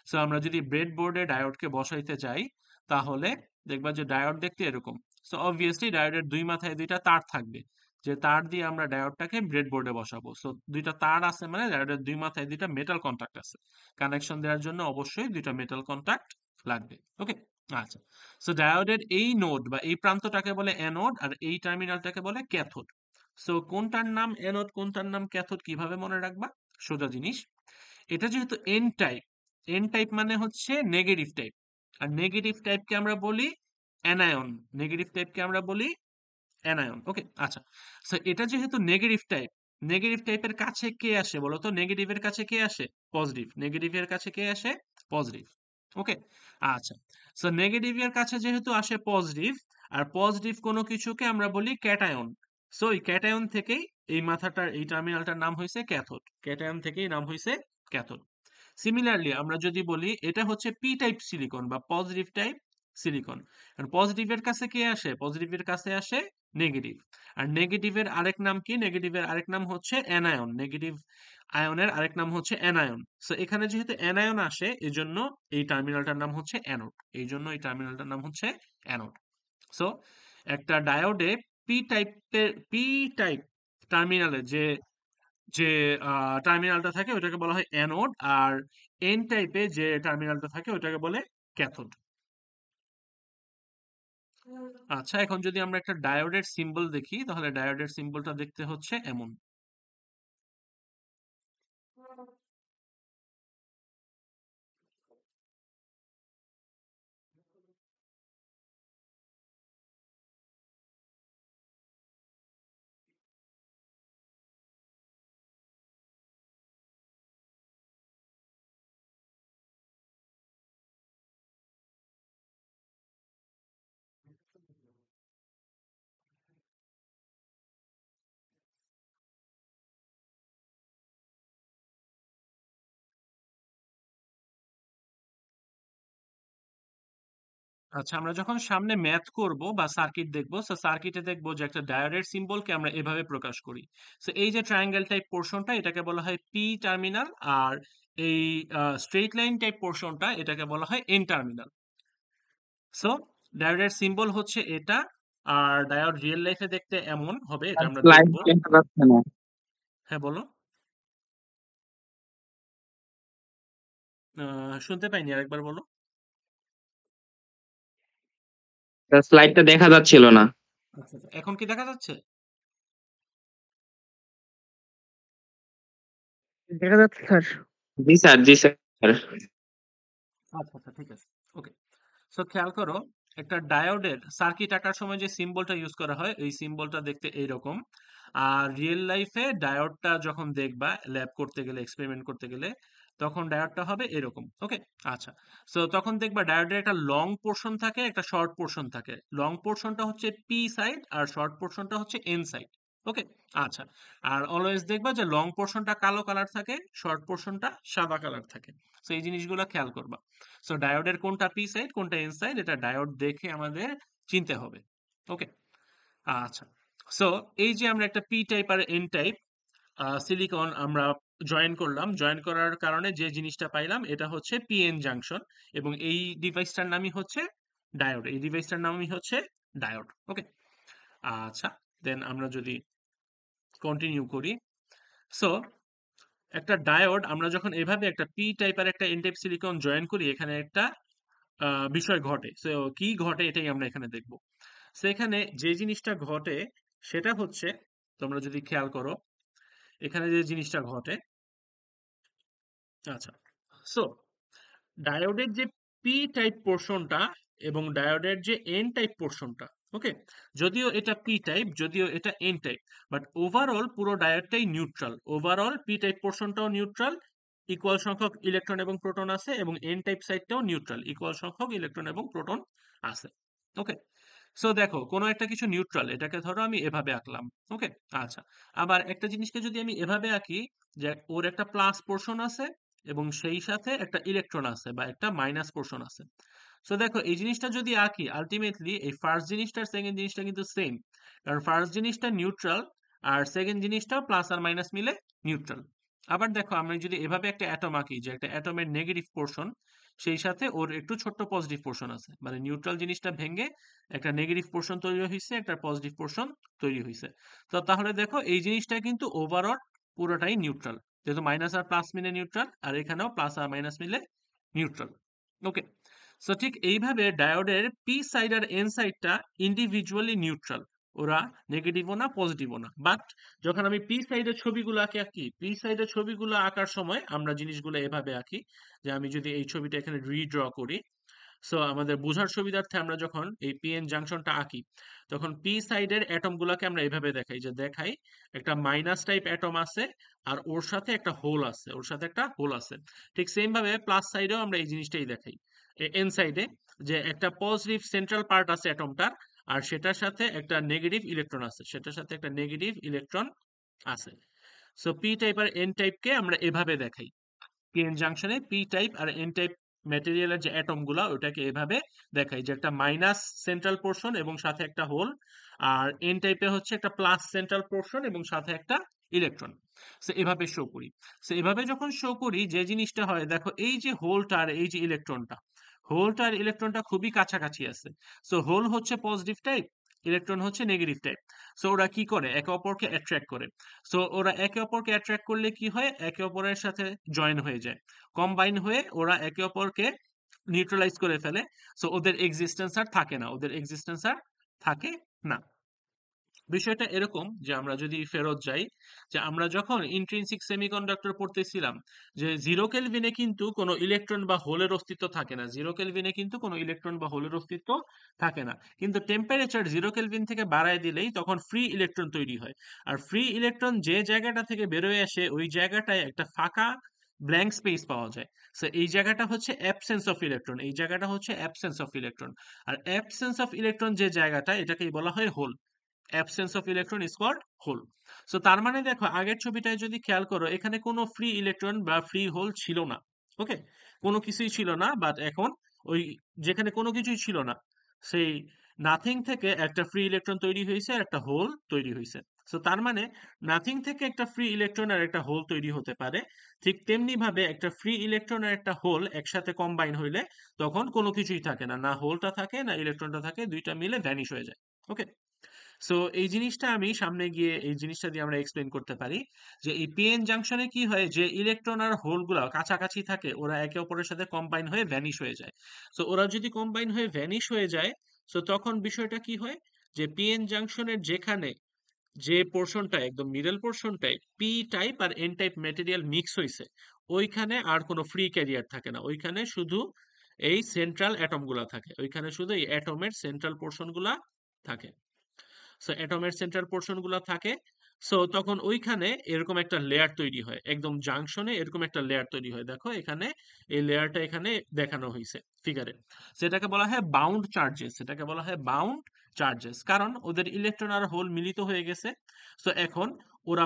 A: সো আমরা যদি ব্রেড বোর্ডে ডায়োডকে বসাইতে যাই, তাহলে দেখবা যে ডায়োড দেখতে এরকম। সো অবভিয়াসলি ডায়োডের দুই মাথায় দুইটা তার থাকবে, যে তার দিয়ে আমরা ডায়োডটাকে ব্রেডবোর্ডে বসাবো। সো দুইটা তার আছে মানে ডায়োডের দুই মাথায় দুইটা মেটাল কন্টাক্ট আছে। কানেকশন দেওয়ার জন্য অবশ্যই দুইটা মেটাল কন্টাক্ট লাগবে। ওকে, আচ্ছা। সো ডায়োডের এই নোড বা এই প্রান্তটাকে বলে অ্যানোড, আর এই টার্মিনালটাকে বলে ক্যাথোড। সো কোনটার নাম অ্যানোড, কোনটার নাম ক্যাথোড কিভাবে মনে রাখবা? সোজা জিনিস, এটা যেহেতু এন টাইপ, এন টাইপ মানে হচ্ছে নেগেটিভ টাইপ, আর নেগেটিভ টাইপকে আমরা বলি অ্যানায়ন। নেগেটিভ টাইপকে আমরা বলি অ্যানায়ন। ওকে, আচ্ছা। সো এটা যেহেতু নেগেটিভ টাইপ, নেগেটিভ টাইপের কাছে কে আসে বলো তো? নেগেটিভের কাছে কে আসে? পজিটিভ। নেগেটিভের কাছে কে আসে? পজিটিভ। ওকে, আচ্ছা। সো নেগেটিভের কাছে যেহেতু আসে পজিটিভ, আর পজিটিভ কোনো কিছুকে আমরা বলি ক্যাটায়ন। সো এই ক্যাটায়ন থেকেই এই মাথাটার এই টার্মিনালটার নাম হয়েছে ক্যাথোড। ক্যাটায়ন থেকেই নাম হয়েছে ক্যাথোড। সিমিলারলি আমরা যদি বলি এটা হচ্ছে পি টাইপ সিলিকন বা পজিটিভ টাইপ সিলিকন, আর পজিটিভের কাছে কে আসে? পজিটিভের কাছে আসে নেগেটিভ। আর নেগেটিভের আরেক নাম কি? নেগেটিভের আরেক নাম হচ্ছে অ্যানায়ন। নেগেটিভ আয়নের আরেক নাম হচ্ছে অ্যানায়ন। সো এখানে যেহেতু অ্যানায়ন আসে, এজন্য এই টার্মিনালটার নাম হচ্ছে অ্যানোড। এই জন্য এই টার্মিনালটার নাম হচ্ছে অ্যানোড। সো একটা ডায়োডে পি টাইপ টার্মিনালে যে যে টার্মিনালটা থাকে ওটাকে বলা হয় অ্যানোড, আর এন টাইপে যে টার্মিনালটা থাকে ওটাকে বলে ক্যাথোড। আচ্ছা, এখন যদি আমরা একটা ডায়োডের সিম্বল দেখি, তাহলে ডায়োডের সিম্বলটা দেখতে হচ্ছে এমন। আচ্ছা, আমরা যখন সামনে ম্যাথ করব বা সার্কিট দেখব, সো সার্কিটে দেখব যে একটা ডায়োডের সিম্বলকে আমরা এভাবে প্রকাশ করি। সো এই যে ট্রায়াঙ্গেল টাইপ পোর্শনটা, এটাকে বলা হয় পি টার্মিনাল, আর এই স্ট্রেইট লাইন টাইপ পোর্শনটা এটাকে বলা হয় এন টার্মিনাল। সো ডায়োডের সিম্বল হচ্ছে এটা, আর ডায়োড রিয়েল লাইফে দেখতে এমন হবে, এটা আমরা
C: স্লাইড
A: দেখব।
C: দেখা যাচ্ছে না।
A: হ্যাঁ, বলো। শুনতে পাইনি, আরেকবার বলো।
C: স্লাইডটা দেখা যাচ্ছিল না।
A: আচ্ছা, আচ্ছা। এখন কি দেখা যাচ্ছে?
B: দেখা যাচ্ছে স্যার।
C: জি স্যার, জি স্যার।
A: আচ্ছা আচ্ছা ঠিক আছে। ওকে, সো খেয়াল করো, একটা ডায়োডের সার্কিট আঁকার সময় যে সিম্বলটা ইউজ করা হয় এই সিম্বলটা দেখতে এইরকম। আর রিয়েল লাইফে ডায়োডটা যখন দেখবা ল্যাব করতে গেলে, এক্সপেরিমেন্ট করতে গেলে, তখন ডায়োডটা হবে এরকম। ওকে, আচ্ছা। সো তখন দেখবা ডায়োডের একটা লং পোর্শন থাকে, একটা শর্ট পোর্শন থাকে। লং পোর্শনটা হচ্ছে পি সাইড আর শর্ট পোর্শনটা হচ্ছে এন সাইড। ওকে, আচ্ছা। আর অলওয়েজ দেখবা যে লং পোর্শনটা কালো কালার থাকে, শর্ট পোর্শনটা সাদা কালার থাকে। সো এই জিনিসগুলো খেয়াল করবা। সো ডায়োডের কোনটা পি সাইড কোনটা এন সাইড এটা ডায়োড দেখে আমাদের চিনতে হবে। ওকে, আচ্ছা। সো এই যে আমরা একটা পি টাইপ আর এন টাইপ সিলিকন আমরা জয়েন করলাম, জয়েন করার কারণে যে জিনিসটা পাইলাম এটা হচ্ছে পিএন জাংশন, এবং এই ডিভাইসটার নামই হচ্ছে ডায়োড। এই ডিভাইসটার নামই হচ্ছে ডায়োড। ওকে, আচ্ছা। দেন আমরা যদি কন্টিনিউ করি, সো একটা ডায়োড আমরা যখন এভাবে একটা পি টাইপ আর একটা এন টাইপ সিলিকন জয়েন করি, এখানে একটা বিষয় ঘটে। সো কি ঘটে এটাই আমরা এখানে দেখব। সো এখানে যে জিনিসটা ঘটে সেটা হচ্ছে, তোমরা যদি খেয়াল করো এখানে যে জিনিসটা ঘটে, আচ্ছা। সো ডায়োডের যে পি টাইপ পোর্শনটা এবং ডায়োডের যে এন টাইপ পোর্শনটা, ওকে, যদিও এটা পি টাইপ, যদিও এটা এন টাইপ, বাট ওভারঅল পুরো ডায়োডটাই নিউট্রাল। ওভারঅল পি টাইপ পোর্শনটাও নিউট্রাল, ইকুয়াল সংখ্যক ইলেকট্রন এবং প্রোটন আছে, এবং এন টাইপ সাইডটাও নিউট্রাল, ইকুয়াল সংখ্যক ইলেকট্রন এবং প্রোটন আছে। ওকে, সো দেখো কোনো একটা কিছু নিউট্রাল, এটাকে ধরো আমি এভাবে আঁকলাম। ওকে, আচ্ছা। আবার একটা জিনিসকে যদি আমি এভাবে আঁকি যে ওর একটা প্লাস পোর্শন আছে এবং সেই সাথে একটা ইলেকট্রন আছে বা একটা মাইনাস পোর্শন আছে। সো দেখো এই জিনিসটা যদি আঁকি, আলটিমেটলি এই ফার্স্ট জিনিসটা আর সেকেন্ড জিনিসটা কিন্তু সেম, কারণ ফার্স্ট জিনিসটা নিউট্রাল আর সেকেন্ড জিনিসটা প্লাস আর মাইনাস মিলে নিউট্রাল। আবার দেখো আমরা যদি এভাবে একটা অ্যাটম আঁকি যে একটা অ্যাটমের নেগেটিভ পোর্শন, সেই সাথে ওর একটু ছোট্ট পজিটিভ পোর্শন আছে, মানে নিউট্রাল জিনিসটা ভেঙে একটা নেগেটিভ পোর্শন তৈরি হয়েছে, একটা পজিটিভ পোর্শন তৈরি হয়েছে। তো তাহলে দেখো এই জিনিসটা কিন্তু ওভারঅল পুরোটাই নিউট্রাল, যেহেতু মাইনাস আর প্লাস মিলে নিউট্রাল, আর এখানেও প্লাস আর মাইনাস মিলে নিউট্রাল। ওকে, সো ঠিক এইভাবে ডায়োডের পি সাইড আর এন সাইডটা ইন্ডিভিজুয়ালি নিউট্রাল, ওরা নেগেটিভও না পজিটিভও না। বাট যখন আমি পি সাইডের ছবিগুলো আঁকি, পি সাইডের ছবিগুলো আঁকার সময় আমরা জিনিসগুলো এভাবে আঁকি যে আমি যদি এই ছবিটা এখানে রিড্র করি, সো আমাদের বোঝার সুবিধার্থে আমরা যখন এই পিএন জাংশনটা আঁকি, তখন পি সাইডের অ্যাটম গুলাকে আমরা এভাবে দেখাই যে দেখাই একটা মাইনাস টাইপ অ্যাটম আছে আর ওর সাথে একটা হোল আছে, ওর সাথে একটা হোল আছে। ঠিক সেম ভাবে প্লাস সাইডেও আমরা এই জিনিসটাই দেখাই এন সাইডে, যে একটা পজিটিভ সেন্ট্রাল পার্ট আছে অ্যাটমটার, আর সেটার সাথে একটা নেগেটিভ ইলেকট্রন আছে, সেটার সাথে একটা নেগেটিভ ইলেকট্রন আছে। সো পি টাইপ আর এন টাইপকে আমরা এভাবে দেখাই। পিএন জাংশনে পি টাইপ আর এন টাইপ ম্যাটেরিয়ালের যে অ্যাটম গুলা ওটাকে এভাবে দেখাই যে একটা মাইনাস সেন্ট্রাল পোর্শন এবং সাথে একটা হোল, আর এন টাইপে হচ্ছে একটা প্লাস সেন্ট্রাল পোর্শন এবং সাথে একটা ইলেকট্রন। সো এভাবে শো করি। সো এভাবে যখন শো করি যে জিনিসটা হয়, দেখো এই যে হোলটা আর এই যে ইলেকট্রনটা, হোলটা আর ইলেকট্রনটা খুবই কাছাকাছি আছে। সো হোল হচ্ছে পজিটিভ টাইপ, ইলেকট্রন হচ্ছে নেগেটিভ টাইপ। সো ওরা কি করে, একে অপরকে অ্যাট্রাক্ট করে। সো ওরা একে অপরকে অ্যাট্রাক্ট করলে কি হয়, একে অপরের সাথে জয়েন হয়ে যায়, কম্বাইন হয়ে ওরা একে অপরকে নিউট্রালাইজ করে ফেলে। সো ওদের এক্সিস্টেন্স আর থাকে না, ওদের এক্সিস্টেন্স আর থাকে না। বিষয়টা এরকম যে আমরা যদি ফেরত যাই, যে আমরা যখন ইন্ট্রিনসিক সেমিকন্ডাক্টর পড়তেছিলাম, যে জিরো কেলভিনে কিন্তু কোনো ইলেকট্রন বা হোলের অস্তিত্ব থাকে না, জিরো কেলভিনে কিন্তু কোনো ইলেকট্রন বা হোলের অস্তিত্ব থাকে না। কিন্তু টেম্পারেচার জিরো কেলভিন থেকে বাড়ায় দিলেই তখন ফ্রি ইলেকট্রন তৈরি হয়। আর ফ্রি ইলেকট্রন যে জায়গাটা থেকে বেরোয় আসে ওই জায়গাটায় একটা ফাঁকা ব্ল্যাঙ্ক স্পেস পাওয়া যায়। সো এই জায়গাটা হচ্ছে অ্যাবসেন্স অফ ইলেকট্রন, এই জায়গাটা হচ্ছে অ্যাবসেন্স অফ ইলেকট্রন। আর অ্যাবসেন্স অফ ইলেকট্রন যে জায়গাটা, এটাকেই বলা হয় hole. Absence of electron is called hole. So তার মানে দেখো আগের ছবিটায় যদি খেয়াল করো এখানে কোনো ফ্রি ইলেকট্রন বা ফ্রি হোল ছিল না। ওকে, কোনো কিছুই ছিল না, বাট এখন ওই যেখানে কোনো কিছুই ছিল না সেই নাথিং থেকে একটা ফ্রি ইলেকট্রন তৈরি হয়েছে আর একটা হোল তৈরি হয়েছে। সো তার মানে নাথিং থেকে একটা ফ্রি ইলেকট্রন আর একটা হোল তৈরি হতে পারে। ঠিক তেমনি ভাবে একটা ফ্রি ইলেকট্রন আর একটা হোল একসাথে কম্বাইন হইলে তখন কোনো কিছুই থাকে না, না হোলটা থাকে না ইলেকট্রনটা থাকে, দুইটা মিলে ভ্যানিশ হয়ে যায়। ওকে, সো এই জিনিসটা আমি সামনে গিয়ে এই জিনিসটা দিয়ে আমরা এক্সপ্লেন করতে পারি যে এই পিএন জাংশনে কি হয়, যে ইলেকট্রন আর হোল গুলা কাছাকাছি থাকে ওরা একে অপরের সাথে কম্বাইন হয়ে ভ্যানিশ হয়ে যায়। সো ওরা যদি কম্বাইন হয়ে ভ্যানিশ হয়ে যায়, সো তখন বিষয়টা কি হয়, যে পিএন জাংশনের যেখানে যে পোর্শনটা একদম মিডল পোর্শনটায় পি টাইপ আর এন টাইপ ম্যাটেরিয়াল মিক্স হয়েছে, ওইখানে আর কোনো ফ্রি ক্যারিয়ার থাকে না, ওইখানে শুধু এই সেন্ট্রাল অ্যাটম গুলা থাকে, ওইখানে শুধু এই অ্যাটমের সেন্ট্রাল পোর্শন গুলা থাকে। সো অ্যাটমের সেন্ট্রাল পোর্শন গুলা থাকে। সো তখন ওইখানে এরকম একটা লেয়ার তৈরি হয়, একদম জাংশনে এরকম একটা লেয়ার তৈরি হয়। দেখো এখানে এই লেয়ারটা এখানে দেখানো হয়েছে ফিগারে। সেটাকে বলা হয় বাউন্ড চার্জেস, সেটাকে বলা হয় বাউন্ড চার্জেস, কারণ ওদের ইলেকট্রন আর হোল মিলিত হয়ে গেছে। সো এখন ওরা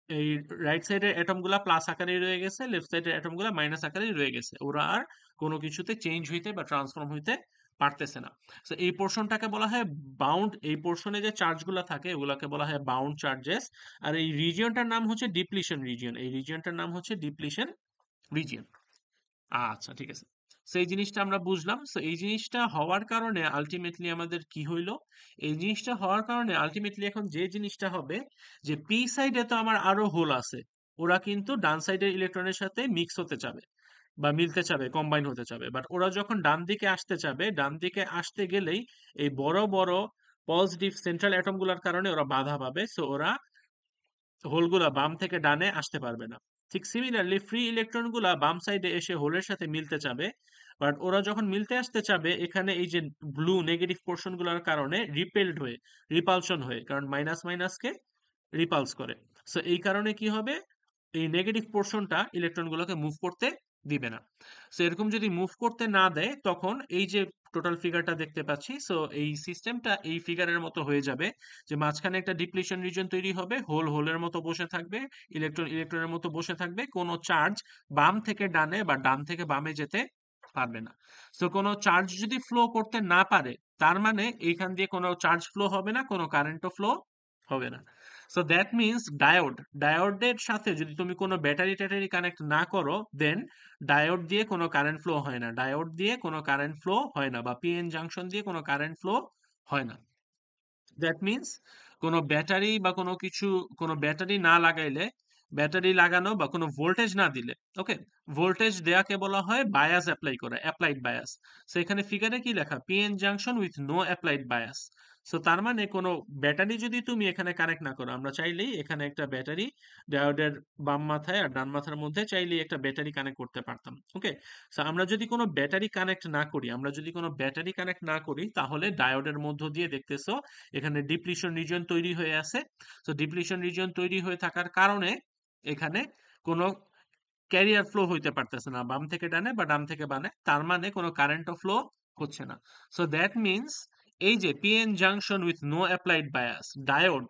A: এই রাইট সাইডের অ্যাটম গুলা প্লাস আকারে রয়ে গেছে, লেফট সাইডের অ্যাটম গুলা মাইনাস আকারে রয়ে গেছে, ওরা আর কোনো কিছুতে চেঞ্জ হইতে বা ট্রান্সফর্ম হইতে পারতেছে না। তো এই পোর্শনটাকে বলা হয় বাউন্ড, এই পোর্শনে যে চার্জগুলো থাকে ওগুলাকে বলা হয় বাউন্ড চার্জেস। আর এই রিজিয়নটার নাম হচ্ছে ডিপ্লিশন রিজিয়ন, এই রিজিয়নটার নাম হচ্ছে ডিপ্লিশন রিজিয়ন। আচ্ছা ঠিক আছে, সেই জিনিসটা আমরা বুঝলাম। সো এই জিনিসটা হওয়ার কারণে আলটিমেটলি আমাদের কি হইলো, এই জিনিসটা হওয়ার কারণে আলটিমেটলি এখন যে জিনিসটা হবে যে পি সাইডে তো আমার আরো হোল আছে, ওরা কিন্তু ডান সাইডের ইলেকট্রনের সাথে মিক্স হতে চাবে বা মিলতে চাবে, কম্বাইন হতে চাবে। বাট ওরা যখন ডান দিকে আসতে চাবে, ডান দিকে আসতে গেলেই এই বড় বড় পজিটিভ সেন্ট্রাল অ্যাটম গুলার কারণে ওরা বাধা পাবে। সো ওরা হোলগুলা বাম থেকে ডানে আসতে পারবে না। ঠিক সিমিলারলি ফ্রি ইলেকট্রন গুলা বাম সাইডে এসে হোলের সাথে মিলতে চাবে, বাট ওরা যখন মিলতে আসতে চাবে এখানে এই যে ব্লু নেগেটিভ পোর্শন গুলার কারণে রিপেলড হয়ে, রিপালশন হয়ে, কারণ মাইনাস মাইনাসকে রিপালস করে। সো এই কারণে কি হবে, এই নেগেটিভ পোর্শনটা ইলেকট্রন গুলোকে মুভ করতে দিবে না। সো এরকম যদি মুভ করতে না দেয় তখন এই যে টোটাল ফিগারটা দেখতে পাচ্ছি, সো এই সিস্টেমটা এই ফিগারের মতো হয়ে যাবে, যে মাঝখানে একটা ডিপ্লিশন রিজন তৈরি হবে, হোল হোলের মতো বসে থাকবে, ইলেকট্রন ইলেকট্রনের মতো বসে থাকবে, কোনো চার্জ বাম থেকে ডানে বা ডান থেকে বামে যেতে পারবে না। সো কোনো চার্জ যদি ফ্লো করতে না পারে, তার মানে এইখান দিয়ে কোনো চার্জ ফ্লো হবে না, কোনো কারেন্টও ফ্লো হবে না। সো দ্যাট মিনস ডায়োডের সাথে যদি তুমি কোনো ব্যাটারি ট্যাটারি কানেক্ট না করো, দেন ডায়োড দিয়ে কোনো কারেন্ট ফ্লো হয় না, ডায়োড দিয়ে কোনো কারেন্ট ফ্লো হয় না, বা পিএন জাংশন দিয়ে কোনো কারেন্ট ফ্লো হয় না। দ্যাট মিনস কোনো ব্যাটারি বা কোনো কিছু, কোনো ব্যাটারি না লাগাইলে, ব্যাটারি লাগানো বা কোনো ভোল্টেজ না দিলে, ওকে, ভোল্টেজ দেয়াকে বলা হয় বায়াস অ্যাপ্লাই করা, অ্যাপ্লাইড বায়াস। সো এখানে ফিগারে কি লেখা, PN junction with no applied bias. So তার মানে কোনো ব্যাটারি যদি তুমি এখানে কানেক্ট না করো, আমরা চাইলেই এখানে একটা ব্যাটারি ডায়োডের বাম মাথায় আর ডান মাথার মধ্যে চাইলেই একটা ব্যাটারি কানেক্ট করতে পারতাম। ওকে, সো আমরা যদি কোনো ব্যাটারি কানেক্ট না করি, আমরা যদি কোনো ব্যাটারি কানেক্ট না করি, তাহলে ডায়োডের মধ্য দিয়ে দেখতেছো এখানে ডিপ্লিশন রিজন তৈরি হয়ে আছে। তো ডিপ্লিশন রিজন তৈরি হয়ে থাকার কারণে এখানে কোনো ক্যারিয়ার ফ্লো হইতে পারতেছে না বাম থেকে ডানে বা ডান থেকে বামে, তার মানে কোনো কারেন্ট ফ্লো হচ্ছে না। সো দ্যাট মিনস এই যে PN junction with no applied bias, diode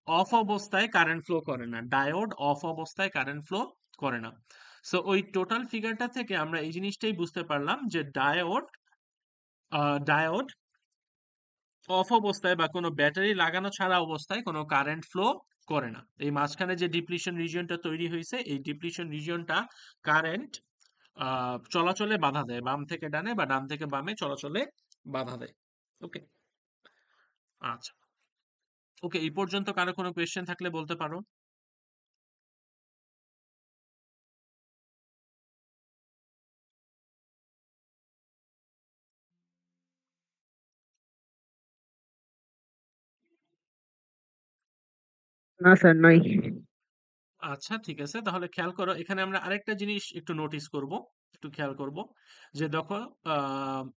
A: off অবস্থায় কারেন্ট ফ্লো করে না, ডায়োড অফ অবস্থায় কারেন্ট ফ্লো করে না। সো ওই টোটাল ফিগারটা থেকে আমরা এই জিনিসটাই বুঝতে পারলাম যে ডায়োড অফ অবস্থায় বা কোনো ব্যাটারি লাগানো ছাড়া অবস্থায় কোনো কারেন্ট ফ্লো করে না। এই মাঝখানে যে ডিপ্লিশন রিজিয়নটা তৈরি হয়েছে, এই ডিপ্লিশন রিজিয়নটা কারেন্ট চলাচলে বাধা দেয়, বাম থেকে ডানে বা ডান থেকে বামে চলাচলে বাধা দেয়। ওকে, আচ্ছা, ওকে, এই পর্যন্ত কারো কোনো কোয়েশ্চেন থাকলে বলতে পারো।
B: না স্যার, নাই।
A: আচ্ছা ঠিক আছে, তাহলে খেয়াল করো এখানে আমরা আরেকটা জিনিস একটু নোটিস করব, একটু খেয়াল করব, যে দেখো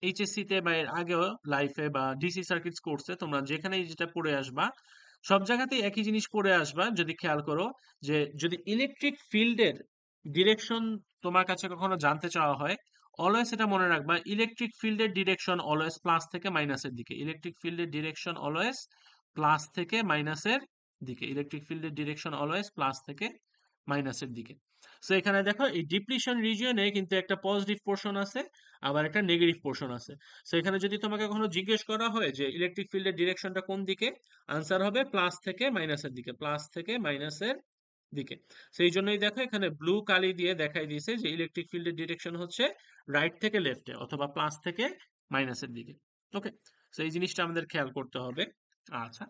A: এইচএসসি তে বা এর আগেও লাইফে বা ডিসি সার্কিটস কোর্সে তোমরা যেখানেই যেটা পড়ে আসবা, সব জায়গাতেই একই জিনিস পড়ে আসবা। যদি খেয়াল করো যে যদি ইলেকট্রিক ফিল্ডের ডিরেকশন তোমার কাছে কখনো জানতে চাওয়া হয়, অলওয়েজ এটা মনে রাখবা, ইলেকট্রিক ফিল্ডের ডিরেকশন অলওয়েজ প্লাস থেকে মাইনাসের দিকে, ইলেকট্রিক ফিল্ডের ডিরেকশন অলওয়েজ প্লাস থেকে মাইনাসের দিকে, ইলেকট্রিক ফিল্ডের ডিরেকশন অলওয়েজ প্লাস থেকে মাইনাসের দিকে। সো এখানে দেখো এই ডিপ্লিশন রিজিয়নে কিন্তু একটা পজিটিভ পোর্শন আছে, আবার একটা নেগেটিভ পোর্শন আছে। সো এখানে যদি তোমাকে কখনো জিজ্ঞেস করা হয় যে ইলেকট্রিক ফিল্ডের ডিরেকশনটা কোন দিকে, আনসার হবে প্লাস থেকে মাইনাসের দিকে, প্লাস থেকে মাইনাসের দিকে। সেই জন্যই দেখো এখানে ব্লু কালি দিয়ে দেখাই দিয়েছে যে ইলেকট্রিক ফিল্ডের ডিরেকশন হচ্ছে রাইট থেকে লেফটে অথবা প্লাস থেকে মাইনাসের দিকে। ওকে, সো এই জিনিসটা আমাদের খেয়াল করতে হবে। আচ্ছা,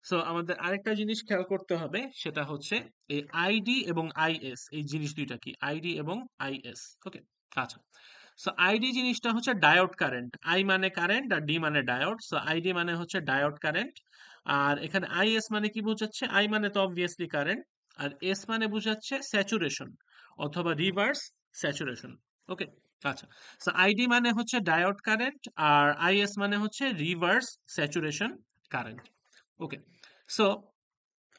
A: সো আমাদের আরেকটা জিনিস খেয়াল করতে হবে, সেটা হচ্ছে এই আইডি এবং আইএস, এই জিনিস দুইটা কি, আইডি এবং আইএস। ওকে, আচ্ছা, সো আইডি জিনিসটা হচ্ছে ডায়োড কারেন্ট, আই মানে কারেন্ট আর ডি মানে ডায়োড। সো আইডি মানে হচ্ছে ডায়োড কারেন্ট, আর এখানে আইএস মানে কি বোঝাচ্ছে, আই মানে তো অবভিয়াসলি কারেন্ট, আর এস মানে বোঝাচ্ছে স্যাচুরেশন অথবা রিভার্স স্যাচুরেশন। ওকে, আচ্ছা, সো আইডি মানে হচ্ছে ডায়োড কারেন্ট আর আইএস মানে হচ্ছে রিভার্স স্যাচুরেশন কারেন্ট। ওকে, সো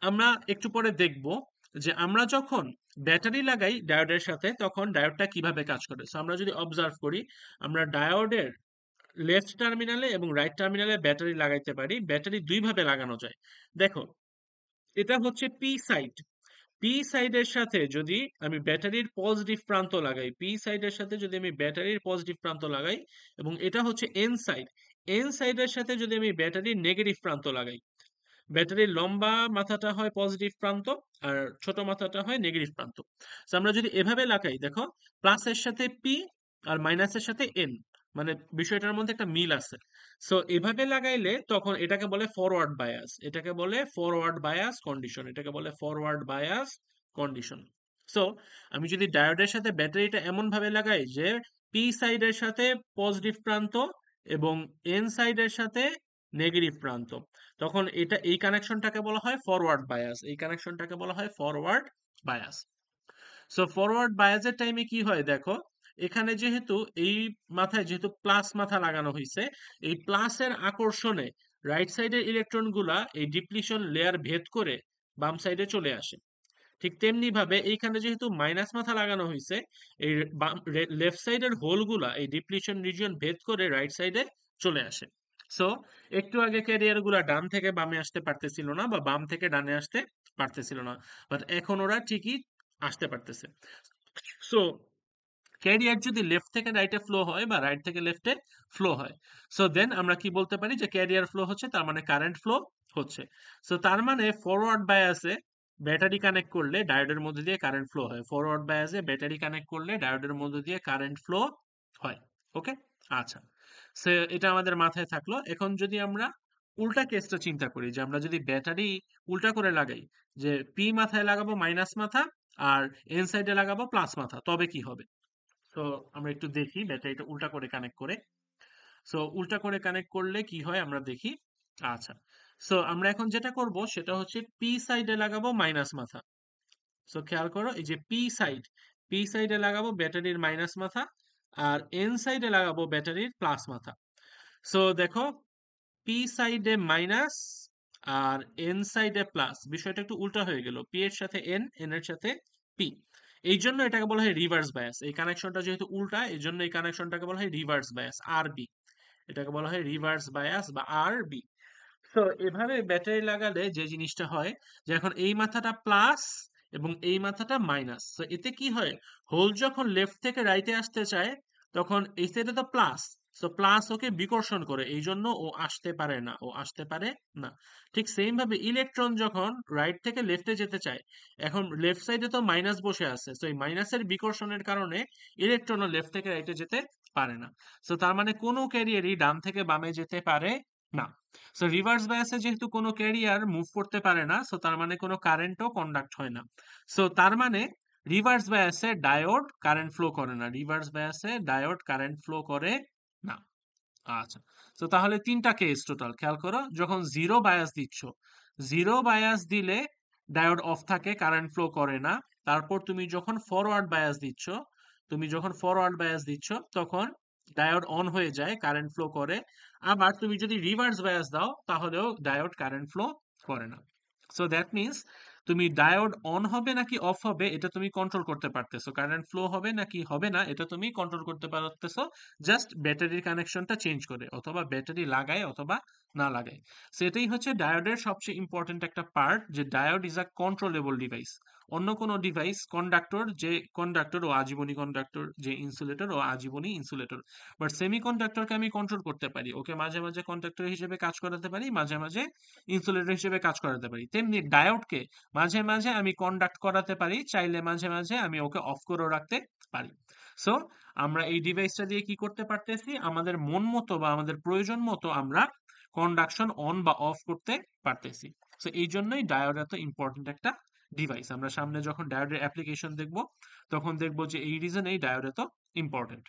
A: আমরা একটু পরে দেখব যে আমরা যখন ব্যাটারি লাগাই ডায়োডের সাথে তখন ডায়োডটা কিভাবে কাজ করে। সো আমরা যদি অবজার্ভ করি, আমরা ডায়োডের লেফট টার্মিনালে এবং রাইট টার্মিনালে ব্যাটারি লাগাইতে পারি। ব্যাটারি দুই ভাবে লাগানো যায়। দেখো, এটা হচ্ছে পি সাইড। পি সাইডের সাথে যদি আমি ব্যাটারির পজিটিভ প্রান্ত লাগাই, পি সাইডের সাথে যদি আমি ব্যাটারির পজিটিভ প্রান্ত লাগাই, এবং এটা হচ্ছে এন সাইড, এন সাইডের সাথে যদি আমি ব্যাটারির নেগেটিভ প্রান্ত লাগাই, ব্যাটারির লম্বা মাথাটা হয় পজিটিভ প্রান্ত আর ছোট মাথাটা হয় নেগেটিভ প্রান্ত। তো আমরা যদি এভাবে লাগাই, দেখো, প্লাসের সাথে পি আর মাইনাসের সাথে এন, মানে বিষয়টার মধ্যে একটা মিল আছে। সো এভাবে লাগাইলে তখন এটাকে বলে ফরওয়ার্ড বায়াস, এটাকে বলে ফরওয়ার্ড বায়াস কন্ডিশন, এটাকে বলে ফরওয়ার্ড বায়াস কন্ডিশন। সো আমি যদি ডায়োডের সাথে ব্যাটারিটা এমন ভাবে লাগাই যে পি সাইডের সাথে পজিটিভ প্রান্ত এবং এন সাইডের সাথে নেগেটিভ প্রান্ত, তখন এই কানেকশনটাকে বলা হয় ফরওয়ার্ড বায়াস, এই কানেকশনটাকে বলা হয় ফরওয়ার্ড বায়াস। সো ফরওয়ার্ড বায়াসের টাইমে কি হয় দেখো, এখানে যেহেতু এই মাথায় যেহেতু প্লাস মাথা লাগানো হয়েছে, এই প্লাসের আকর্ষণে রাইট সাইডের ইলেকট্রন গুলা এই ডিপ্লিশন লেয়ার ভেদ করে বাম সাইডে চলে আসে। ঠিক তেমনি ভাবে এইখানে যেহেতু মাইনাস মাথা লাগানো হয়েছে, এই লেফট সাইডের হোলগুলা এই ডিপ্লিশন রিজিয়ন ভেদ করে রাইট সাইডে চলে আসে। সো একটু আগে ক্যারিয়ার গুলা ডান থেকে বামে আসতে পারতেছিল না বা বাম থেকে ডানে আসতে পারতেছিল না, বাট এখন ওরা ঠিকই আসতে পারতেছে। সো ক্যারিয়ার যদি লেফট থেকে রাইটে ফ্লো হয় বা রাইট থেকে লেফটে ফ্লো হয়, সো দেন আমরা কি বলতে পারি যে ক্যারিয়ার ফ্লো হচ্ছে, তার মানে কারেন্ট ফ্লো হচ্ছে। সো তার মানে ফরওয়ার্ড বায়াসে ব্যাটারি কানেক্ট করলে ডায়োডের মধ্যে দিয়ে কারেন্ট ফ্লো হয়, ফরওয়ার্ড বায়াসে ব্যাটারি কানেক্ট করলে ডায়োডের মধ্যে দিয়ে কারেন্ট ফ্লো হয়। ওকে, আচ্ছা, সে এটা আমাদের মাথায় থাকলো। এখন যদি আমরা উল্টা কেসটা চিন্তা করি, যে আমরা যদি ব্যাটারি উল্টা করে লাগাই, যে পি মাথায় লাগাবো মাইনাস মাথা আর এন সাইডে লাগাবো প্লাস মাথা, তবে কি হবে। তো আমরা একটু দেখি ব্যাটারিটা উল্টা করে কানেক্ট করে। সো উল্টা করে কানেক্ট করলে কি হয় আমরা দেখি। আচ্ছা, সো আমরা এখন যেটা করব সেটা হচ্ছে পি সাইডে লাগাবো মাইনাস মাথা। সো খেয়াল করো, এই যে পি সাইডে লাগাবো ব্যাটারির মাইনাস মাথা আর এন সাইডে লাগাবো ব্যাটারির প্লাস মাথা। সো দেখো, পি সাইডে মাইনাস আর এন সাইডে প্লাস, বিষয়টা একটু উল্টা হয়ে গেল, পি এর সাথে এন, এন এর সাথে পি। এই জন্য এটাকে বলা হয় রিভার্স বায়াস। এই কানেকশনটা যেহেতু উল্টা, এই জন্য এই কানেকশনটাকে বলা হয় রিভার্স বায়াস, আর বি। এটাকে বলা হয় রিভার্স বায়াস বা আর বি। তো এভাবে ব্যাটারি লাগালে যে জিনিসটা হয়, যে এখন এই মাথাটা প্লাস এবং এই মাথাটা মাইনাস, তো এতে কি হয়, হোল যখন লেফট থেকে রাইটে আসতে চায় তখন এই সাইডে তো প্লাস, সো প্লাস ওকে বিকর্ষণ করে, এই জন্য ও আসতে পারে না, ও আসতে পারে না। ঠিক সেম ভাবে ইলেকট্রন যখন রাইট থেকে লেফটে যেতে চায়, এখন লেফট সাইডে তো মাইনাস বসে আছে, তো এই মাইনাসের বিকর্ষণের কারণে ইলেকট্রনও লেফট থেকে রাইটে যেতে পারে না। সো তার মানে কোনো ক্যারিয়ারই ডান থেকে বামে যেতে পারে না। সো রিভার্স বায়াসে যেহেতু কোনো ক্যারিয়ার মুভ করতে পারে না, সো তার মানে কোনো কারেন্টও কন্ডাক্ট হয় না। সো তার মানে রিভার্স বায়াসে ডায়োড কারেন্ট ফ্লো করে না, রিভার্স বায়াসে ডায়োড কারেন্ট ফ্লো করে না। আচ্ছা, তো তাহলে তিনটা কেস টোটাল খেয়াল করো, যখন জিরো বায়াস দিচ্ছ, জিরো বায়াস দিলে ডায়োড অফ থাকে, কারেন্ট ফ্লো করে না। তারপর তুমি যখন ফরওয়ার্ড বায়াস দিচ্ছ, তখন ডায়োড অন হয়ে যায়, কারেন্ট ফ্লো করে। আবার তুমি যদি রিভার্স বায়াস দাও তাহলেও ডায়োড কারেন্ট ফ্লো করে না। সো দ্যাট মিন্স তুমি ডায়োড অন হবে নাকি অফ হবে এটা তুমি কন্ট্রোল করতে পারতেছো, কারেন্ট ফ্লো হবে নাকি হবে না এটা তুমি কন্ট্রোল করতে পারতেছো, জাস্ট ব্যাটারির কানেকশনটা চেঞ্জ করে, অথবা ব্যাটারি লাগায় অথবা না লাগায়। সো এটাই হচ্ছে ডায়োডের সবচেয়ে ইম্পর্টেন্ট একটা পার্ট, যে diode is a controllable device. অন্য কোনো ডিভাইস কন্ডাক্টর, যে কন্ডাক্টর ও আজীবনী কন্ডাক্টর, যে ইনসুলেটর ও আজীবনী ইনসুলেটর, বাট সেমিকন্ডাক্টরকে আমি কন্ট্রোল করতে পারি, ওকে মাঝে মাঝে কন্ডাক্টর হিসেবে কাজ করাতে পারি, মাঝে মাঝে ইনসুলেটর হিসেবে কাজ করাতে পারি। তেমনি ডায়োডকে মাঝে মাঝে আমি কন্ডাক্ট করাতে পারি, চাইলে মাঝে মাঝে আমি ওকে অফ করেও রাখতে পারি। সো আমরা এই ডিভাইসটা দিয়ে কি করতে পারতেছি, আমাদের মন মতো বা আমাদের প্রয়োজন মতো আমরা কন্ডাকশন অন বা অফ করতে পারতেছি। সো এই জন্যই ডায়োড এত ইম্পর্টেন্ট একটা ডিভাইস। আমরা সামনে যখন ডায়োডের অ্যাপ্লিকেশন দেখব তখন দেখব যে এই রিজনেই ডায়োড এত ইম্পর্টেন্ট।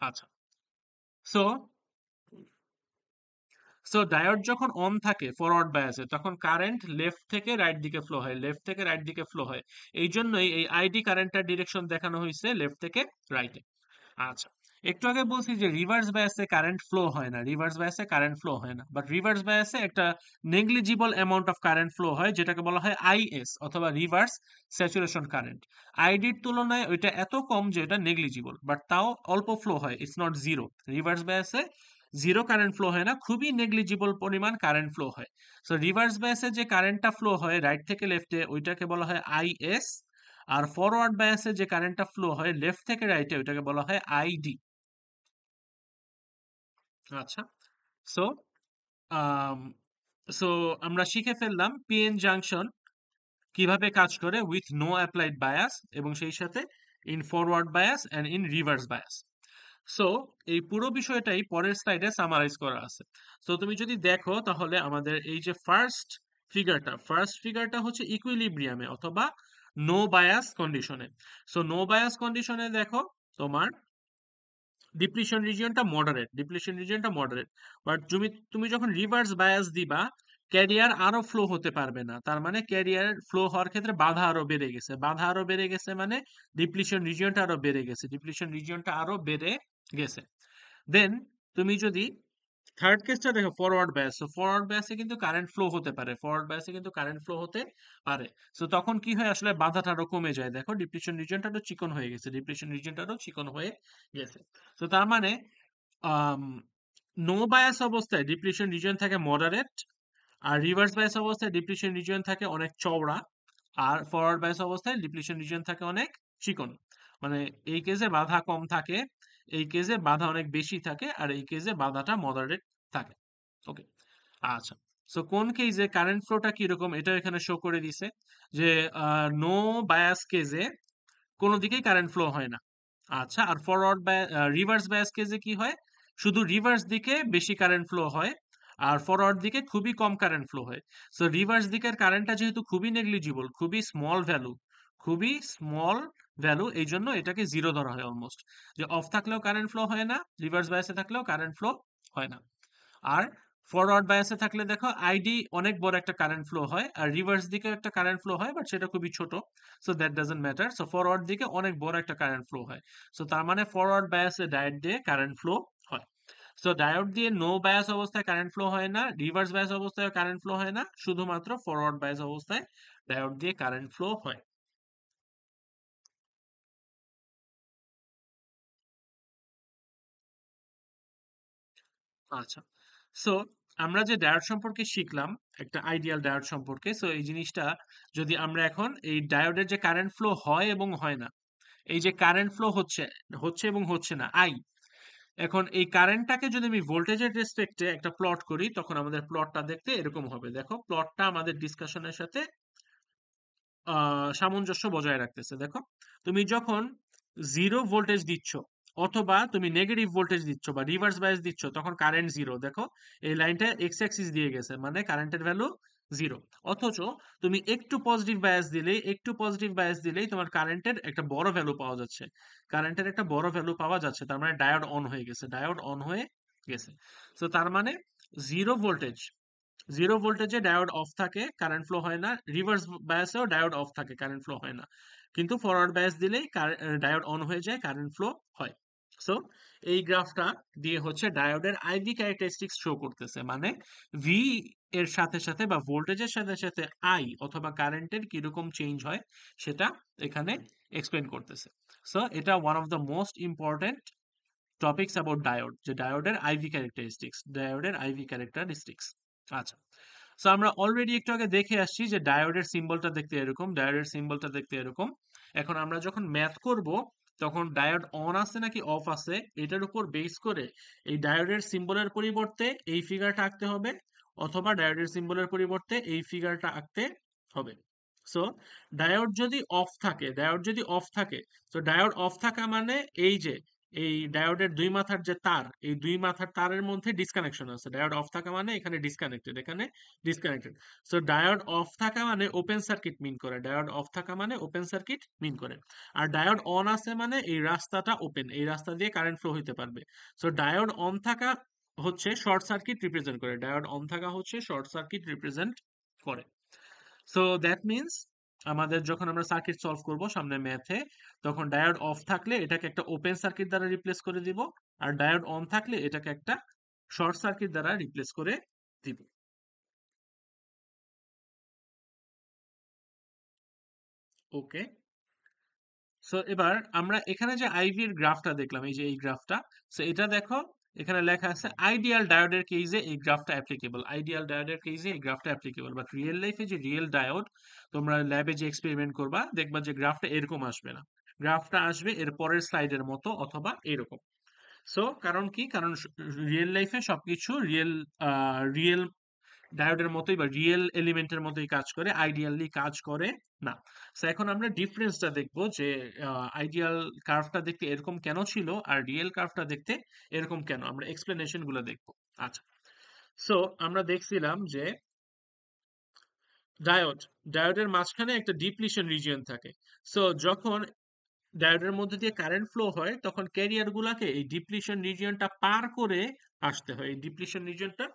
A: আচ্ছা, সো ডায়োড যখন অন থাকে ফরওয়ার্ড বায়াসে, তখন কারেন্ট লেফট থেকে রাইট দিকে ফ্লো হয়, লেফট থেকে রাইট দিকে ফ্লো হয়। এই জন্যই এই আইডি কারেন্টের ডিরেকশন দেখানো হয়েছে লেফট থেকে রাইটে। আচ্ছা, একটু আগে বলছি যে রিভার্স বায়াসে কারেন্ট ফ্লো হয় না, রিভার্স বায়াসে কারেন্ট ফ্লো হয় না, বাট রিভার্স বায়াসে একটা negligible amount of current flow হয় যেটাকে বলা হয় আইএস অথবা রিভার্স স্যাচুরেশন কারেন্ট। আইডির তুলনায় ওইটা এত কম যে এটা নেগলিজিবল, বাট তাও অল্প ফ্লো হয়, ইটস নট জিরো। রিভার্স বায়াসে জিরো কারেন্ট ফ্লো হয় না, খুবই নেগলিজিবল পরিমাণ কারেন্ট ফ্লো হয়। সো রিভার্স বায়াসে যে কারেন্টটা ফ্লো হয় রাইট থেকে লেফটে ওইটাকে বলা হয় আইএস, আর ফরওয়ার্ড বায়াসে যে কারেন্টটা ফ্লো হয় লেফট থেকে রাইটে ওইটাকে বলা হয় আইডি। আচ্ছা, সো সো আমরা শিখে ফেললাম পিএন জাংশন কিভাবে কাজ করে উইথ নো অ্যাপ্লাইড বায়াস এবং সেই সাথে in forward bias and in reverse bias. So এই পুরো বিষয়টাই পরের স্লাইডে সামারাইজ করা আছে। সো তুমি যদি দেখো তাহলে আমাদের এই যে ফার্স্ট ফিগারটা হচ্ছে ইকুইলিব্রিয়ামে অথবা নো বায়াস কন্ডিশনে। সো নো বায়াস কন্ডিশনে দেখো তোমার ডিপ্লিশন রিজিয়নটা মডারেট, বাট তুমি তুমি যখন রিভার্স বায়াস দিবা ক্যারিয়ার আরো ফ্লো হতে পারবে না, তার মানে ক্যারিয়ার ফ্লো হওয়ার ক্ষেত্রে বাধা আরো বেড়ে গেছে মানে ডিপ্লিশন রিজিয়নটা আরো বেড়ে গেছে। দেন তুমি যদি থার্ড কেসটা দেখো ফরওয়ার্ড বায়াসে কিন্তু কারেন্ট ফ্লো হতে পারে। সো তখন কি হয় আসলে বাধাটা আরো কমে যায়, দেখো ডিপ্লিশন রিজিয়নটা আরো চিকন হয়ে গেছে। তো তার মানে নো বায়াস অবস্থায় ডিপ্লিশন রিজিয়ন থাকে মডারেট, আর রিভার্স বায়াস অবস্থায় ডিপ্লিশন রিজিয়ন থাকে অনেক চওড়া, আর ফরওয়ার্ড বায়াস অবস্থায় ডিপ্লিশন রিজিয়ন থাকে অনেক চিকন। মানে এই কেসে বাধা কম থাকে, এই কেসে বাধা অনেক বেশি থাকে, আর এই কেসে বাধাটা মডারেট থাকে। ওকে, আচ্ছা। সো কোন কেসে কারেন্ট ফ্লোটা কিরকম এটা এখানে শো করে দিছে যে নো বায়াস কেসে কোনো দিকেই কারেন্ট ফ্লো হয় না। আচ্ছা, আর রিভার্স বায়াস কেসে কি হয়, শুধু রিভার্স দিকে বেশি কারেন্ট ফ্লো হয় আর ফরওয়ার্ড দিকে খুবই কম কারেন্ট ফ্লো হয়। সো রিভার্স দিকের কারেন্টটা যেহেতু খুবই নেগলিজিবল, খুবই স্মল ভ্যালু এই জন্য এটাকে জিরো ধরা হয় অলমোস্ট, যে অফ থাকলেও কারেন্ট ফ্লো হয় না, রিভার্স বায়াসে থাকলেও কারেন্ট ফ্লো হয় না। আর ফরওয়ার্ড বায়াসে থাকলে দেখো আইডি অনেক বড় একটা কারেন্ট ফ্লো হয়, আর রিভার্স দিকে একটা কারেন্ট ফ্লো হয় বাট সেটা খুবই ছোট। So that doesn't matter. So forward দিকে অনেক বড় একটা কারেন্ট ফ্লো হয়। সো তার মানে ফরওয়ার্ড বায়াসে ডায়োড দিয়ে কারেন্ট ফ্লো হয়। সো ডায়োড দিয়ে নো বায়াস অবস্থায় কারেন্ট ফ্লো হয় না, রিভার্স বায়াস অবস্থায় কারেন্ট ফ্লো হয় না, শুধুমাত্র ফরওয়ার্ড বায়াস অবস্থায় ডায়োড দিয়ে কারেন্ট ফ্লো হয়। আচ্ছা, সো আমরা যে ডায়োড সম্পর্কে শিখলাম, একটা আইডিয়াল ডায়োড সম্পর্কে, সো এই জিনিসটা যদি আমরা এখন এই ডায়োডের যে কারেন্ট ফ্লো হয় এবং হয় না, এই যে কারেন্ট ফ্লো হচ্ছে হচ্ছে এবং হচ্ছে না এখন এই কারেন্টটাকে যদি আমি ভোল্টেজের রেসপেক্টে একটা প্লট করি তখন আমাদের প্লটটা দেখতে এরকম হবে। দেখো প্লটটা আমাদের ডিসকাশনের সাথে সামঞ্জস্য বজায় রাখতেছে। দেখো তুমি যখন জিরো ভোল্টেজ দিচ্ছ অথবা তুমি নেগেটিভ ভোল্টেজ দিচ্ছ বা রিভার্স বায়াস দিচ্ছ তখন কারেন্ট জিরো। দেখো এই লাইনটা এক্স অ্যাক্সিস দিয়ে গেছে মানে কারেন্টের ভ্যালু জিরো। অথচ তুমি একটু পজিটিভ বায়াস দিলেই তোমার কারেন্টের একটা বড় ভ্যালু পাওয়া যাচ্ছে, তার মানে ডায়োড অন হয়ে গেছে। তো তার মানে জিরো ভোল্টেজ জিরো ভোল্টেজে ডায়োড অফ থাকে, কারেন্ট ফ্লো হয় না। রিভার্স বায়াসেও ডায়োড অফ থাকে, কারেন্ট ফ্লো হয় না। কিন্তু ফরওয়ার্ড বায়াস দিলেই ডায়োড অন হয়ে যায়, কারেন্ট ফ্লো হয়। সো এই গ্রাফটা দিয়ে হচ্ছে ডায়োডের আইভি ক্যারেক্টারিস্টিক্স শো করতেছে, মানে ভি এর সাথে সাথে বা ভোল্টেজের সাথে সাথে আই অথবা কারেন্টের কিরকম চেঞ্জ হয় সেটা এখানে এক্সপ্লেন করতেছে। সো এটা one of the most important topics about diode, যে ডায়োডের আইভি ক্যারেক্টারিস্টিক্স। আচ্ছা, সো আমরা অলরেডি একটু আগে দেখে আসছি যে ডায়োডের সিম্বলটা দেখতে এরকম। এখন আমরা যখন ম্যাথ করব তখন ডায়োড অন আছে নাকি অফ আছে এটার উপর বেস করে এই ডায়োডের সিম্বলের পরিবর্তে এই ফিগারটা আঁকতে হবে, অথবা ডায়োডের সিম্বলের পরিবর্তে এই ফিগারটা আঁকতে হবে। সো ডায়োড যদি অফ থাকে তো ডায়োড অফ থাকা মানে এই যে এই ডায়োডের দুই মাথার যে তার, এই দুই মাথার তারের মধ্যে ডিসকানেকশন আছে। ডায়োড অফ থাকা মানে এখানে ডিসকানেক্টেড। সো ডায়োড অফ থাকা মানে ওপেন সার্কিট মিন করে। আর ডায়োড অন আছে মানে এই রাস্তাটা ওপেন, এই রাস্তা দিয়ে কারেন্ট ফ্লো হইতে পারবে। সো ডায়োড অন থাকা হচ্ছে শর্ট সার্কিট রিপ্রেজেন্ট করে। সো দ্যাট মিনস আমাদের যখন আমরা সার্কিট সলভ করব সামনে ম্যাথে, তখন ডায়োড অফ থাকলে এটাকে একটা ওপেন সার্কিট দ্বারা রিপ্লেস করে দিব, আর ডায়োড অন থাকলে এটাকে একটা শর্ট সার্কিট দ্বারা রিপ্লেস করে দিব। ওকে, সো এবার আমরা এখানে যে আইভি এর গ্রাফটা দেখলাম, এই যে এই গ্রাফটা, সো এটা দেখো, এখানে লেখা আছে আইডিয়াল ডায়োডের কেসে এই গ্রাফটা অ্যাপ্লিকেবল, আইডিয়াল ডায়োডের কেসে এই গ্রাফটা অ্যাপ্লিকেবল, বাট রিয়েল লাইফে যে রিয়েল ডায়োড, তোমরা ল্যাবে যে এক্সপেরিমেন্ট করবা দেখবা যে গ্রাফটা এরকম আসবে না, গ্রাফটা আসবে এর পরের স্লাইডের মতো অথবা এরকম। সো কারণ কি, কারণ রিয়েল লাইফে সবকিছু রিয়েল রিয়েল ডায়োডের মতোই বা রিয়েল এলিমেন্টের মতোই কাজ করে, আইডিয়ালি কাজ করে না। সো এখন আমরা ডিফারেন্সটা দেখবো যে আইডিয়াল কার্ভটা দেখতে এরকম কেন ছিল আর রিয়েল কার্ভটা দেখতে এরকম কেন, আমরা এক্সপ্লেনেশন গুলো দেখবো। আচ্ছা, সো আমরা দেখছিলাম যে ডায়োডের মাঝখানে একটা ডিপ্লিশন রিজিয়ন থাকে। সো যখন ডায়োডের মধ্যে দিয়ে কারেন্ট ফ্লো হয় তখন ক্যারিয়ার গুলাকে এই ডিপ্লিশন রিজিয়নটা পার করে আসতে হয়, এই ডিপ্লিশন রিজিয়নটা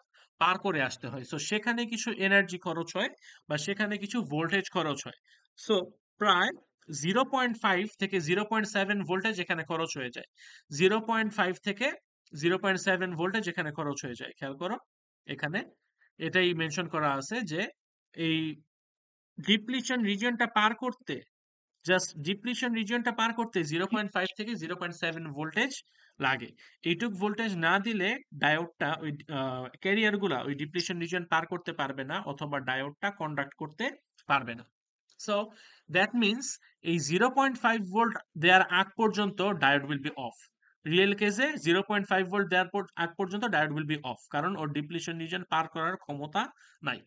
A: পার করে আসতে হয়। সো সেখানে কিছু এনার্জি খরচ হয় বা সেখানে কিছু ভোল্টেজ খরচ হয়। সো প্রায় 0.5 থেকে 0.7 ভোল্টেজ এখানে খরচ হয়ে যায়, 0.5 থেকে 0.7 ভোল্টেজ এখানে খরচ হয়ে যায়। খেয়াল করো, এখানে এটাই মেনশন করা আছে যে এই ডিপ্লিশন রিজিয়নটা পার করতে, জাস্ট ডিপ্লিশন রিজিয়নটা পার করতে 0.5 থেকে 0.7 ভোল্টেজ লাগে। এইটুক ভোল্টেজ না দিলে ডায়োডটা ওই ক্যারিয়ার গুলা ওই ডিপ্লিশন রিজিয়ন পার করতে পারবে না অথবা ডায়োডটা কন্ডাক্ট করতে পারবে না। সো দ্যাট মিনস এই 0.5 ভোল্ট দেওয়ার আগ পর্যন্ত diode will be of. Real কেসে 0.5 ভোল্ট দেওয়ার আগ পর্যন্ত ডায়োড উইল বি অফ, কারণ ওর ডিপ্লিশন রিজিয়ন পার করার ক্ষমতা নাই।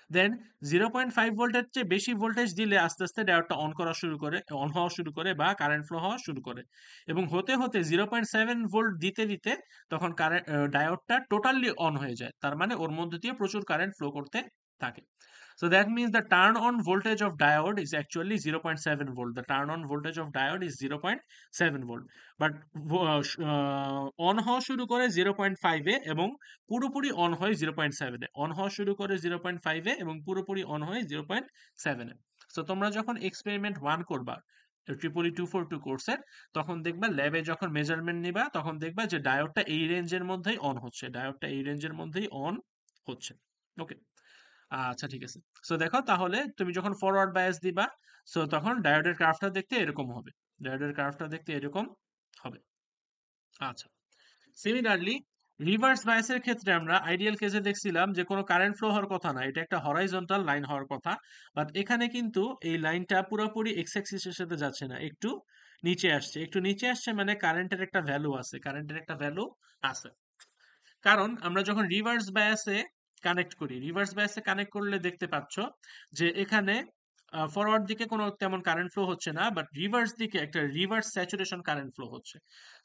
A: দেন 0.5 ভোল্টের চেয়ে বেশি ভোল্টেজ দিলে আস্তে আস্তে ডায়োডটা অন হওয়া শুরু করে বা কারেন্ট ফ্লো হওয়া শুরু করে, এবং হতে হতে 0.7 ভোল্ট দিতে দিতে তখন কারেন্ট ডায়োডটা টোটালি অন হয়ে যায়, তার মানে ওর মধ্যে দিয়ে প্রচুর কারেন্ট ফ্লো করতে থাকে। So that means the turn on voltage of diode is actually 0.7 volt. The turn on voltage of diode is 0.7 volt. But on হওয়া শুরু করে 0.5 এ এবং পুরোপুরি অন হয় 0.7 এ। অন হওয়া শুরু করে 0.5 এ এবং পুরোপুরি অন হয় 0.7 এ। সো তোমরা যখন এক্সপেরিমেন্ট 1 করবা ট্রিপলি 242 কোর্সের, তখন দেখবা ল্যাবে যখন মেজারমেন্ট নিবা তখন দেখবা যে ডায়োডটা এই রেঞ্জের মধ্যেই অন হচ্ছে, ডায়োডটা এই রেঞ্জের মধ্যেই অন হচ্ছে। ওকে, আচ্ছা ঠিক আছে। সো দেখো, তাহলে তুমি যখন ফরওয়ার্ড বায়াস দিবা, সো তখন ডায়োডের কার্ভটা দেখতে এরকম হবে, ডায়োডের কার্ভটা দেখতে এরকম হবে। আচ্ছা, সিমিলারলি রিভার্স বায়াসের ক্ষেত্রে আমরা আইডিয়াল কেসে দেখছিলাম যে কোনো কারেন্ট ফ্লো হওয়ার কথা না, এটা একটা হরাইজন্টাল লাইন হওয়ার কথা, বাট এখানে কিন্তু এই লাইনটা পুরোপুরি এক্স অ্যাক্সিসের সাথে যাচ্ছে না, একটু নিচে আসছে, একটু নিচে আসছে মানে কারেন্টের একটা ভ্যালু আছে, কারেন্টের একটা ভ্যালু আছে। কারণ আমরা যখন রিভার্স বায়াসে কানেক্ট করি, রিভার্স বায়াসে কানেক্ট করলে দেখতে পাচ্ছ যে এখানে ফরওয়ার্ড দিকে কোনো তেমন কারেন্ট ফ্লো হচ্ছে না, বাট রিভার্স দিকে একটা রিভার্স স্যাচুরেশন কারেন্ট ফ্লো হচ্ছে।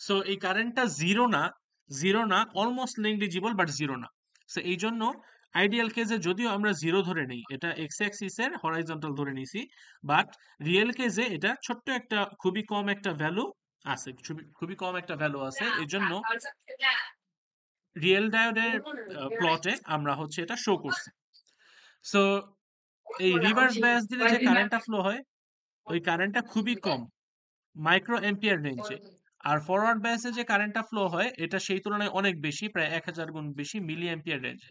A: সো এই কারেন্টটা জিরো না, অলমোস্ট নেগলিজিবল বাট জিরো না। সো এই জন্য আইডিয়াল কেসে যদিও আমরা জিরো ধরে নেই, এটা এক্স অ্যাক্সিসের হরাইজন্টাল ধরে নিছি, বাট রিয়েল কেসে এটা ছোট্ট একটা খুবই কম একটা ভ্যালু আছে, খুবই কম একটা ভ্যালু আছে। এই জন্য রিয়েল ডায়োডের প্লটে আমরা হচ্ছে এটা শো করছি। সো এই রিভার্স বায়াস দিলে যে কারেন্টটা ফ্লো হয় ওই কারেন্টটা খুবই কম, মাইক্রো এম্পিয়ার রেঞ্জে, আর ফরওয়ার্ড বায়াসে যে কারেন্টটা ফ্লো হয় এটা সেই তুলনায় অনেক বেশি, প্রায় 1000 গুণ বেশি মিলি এম্পিয়ার রেঞ্জে।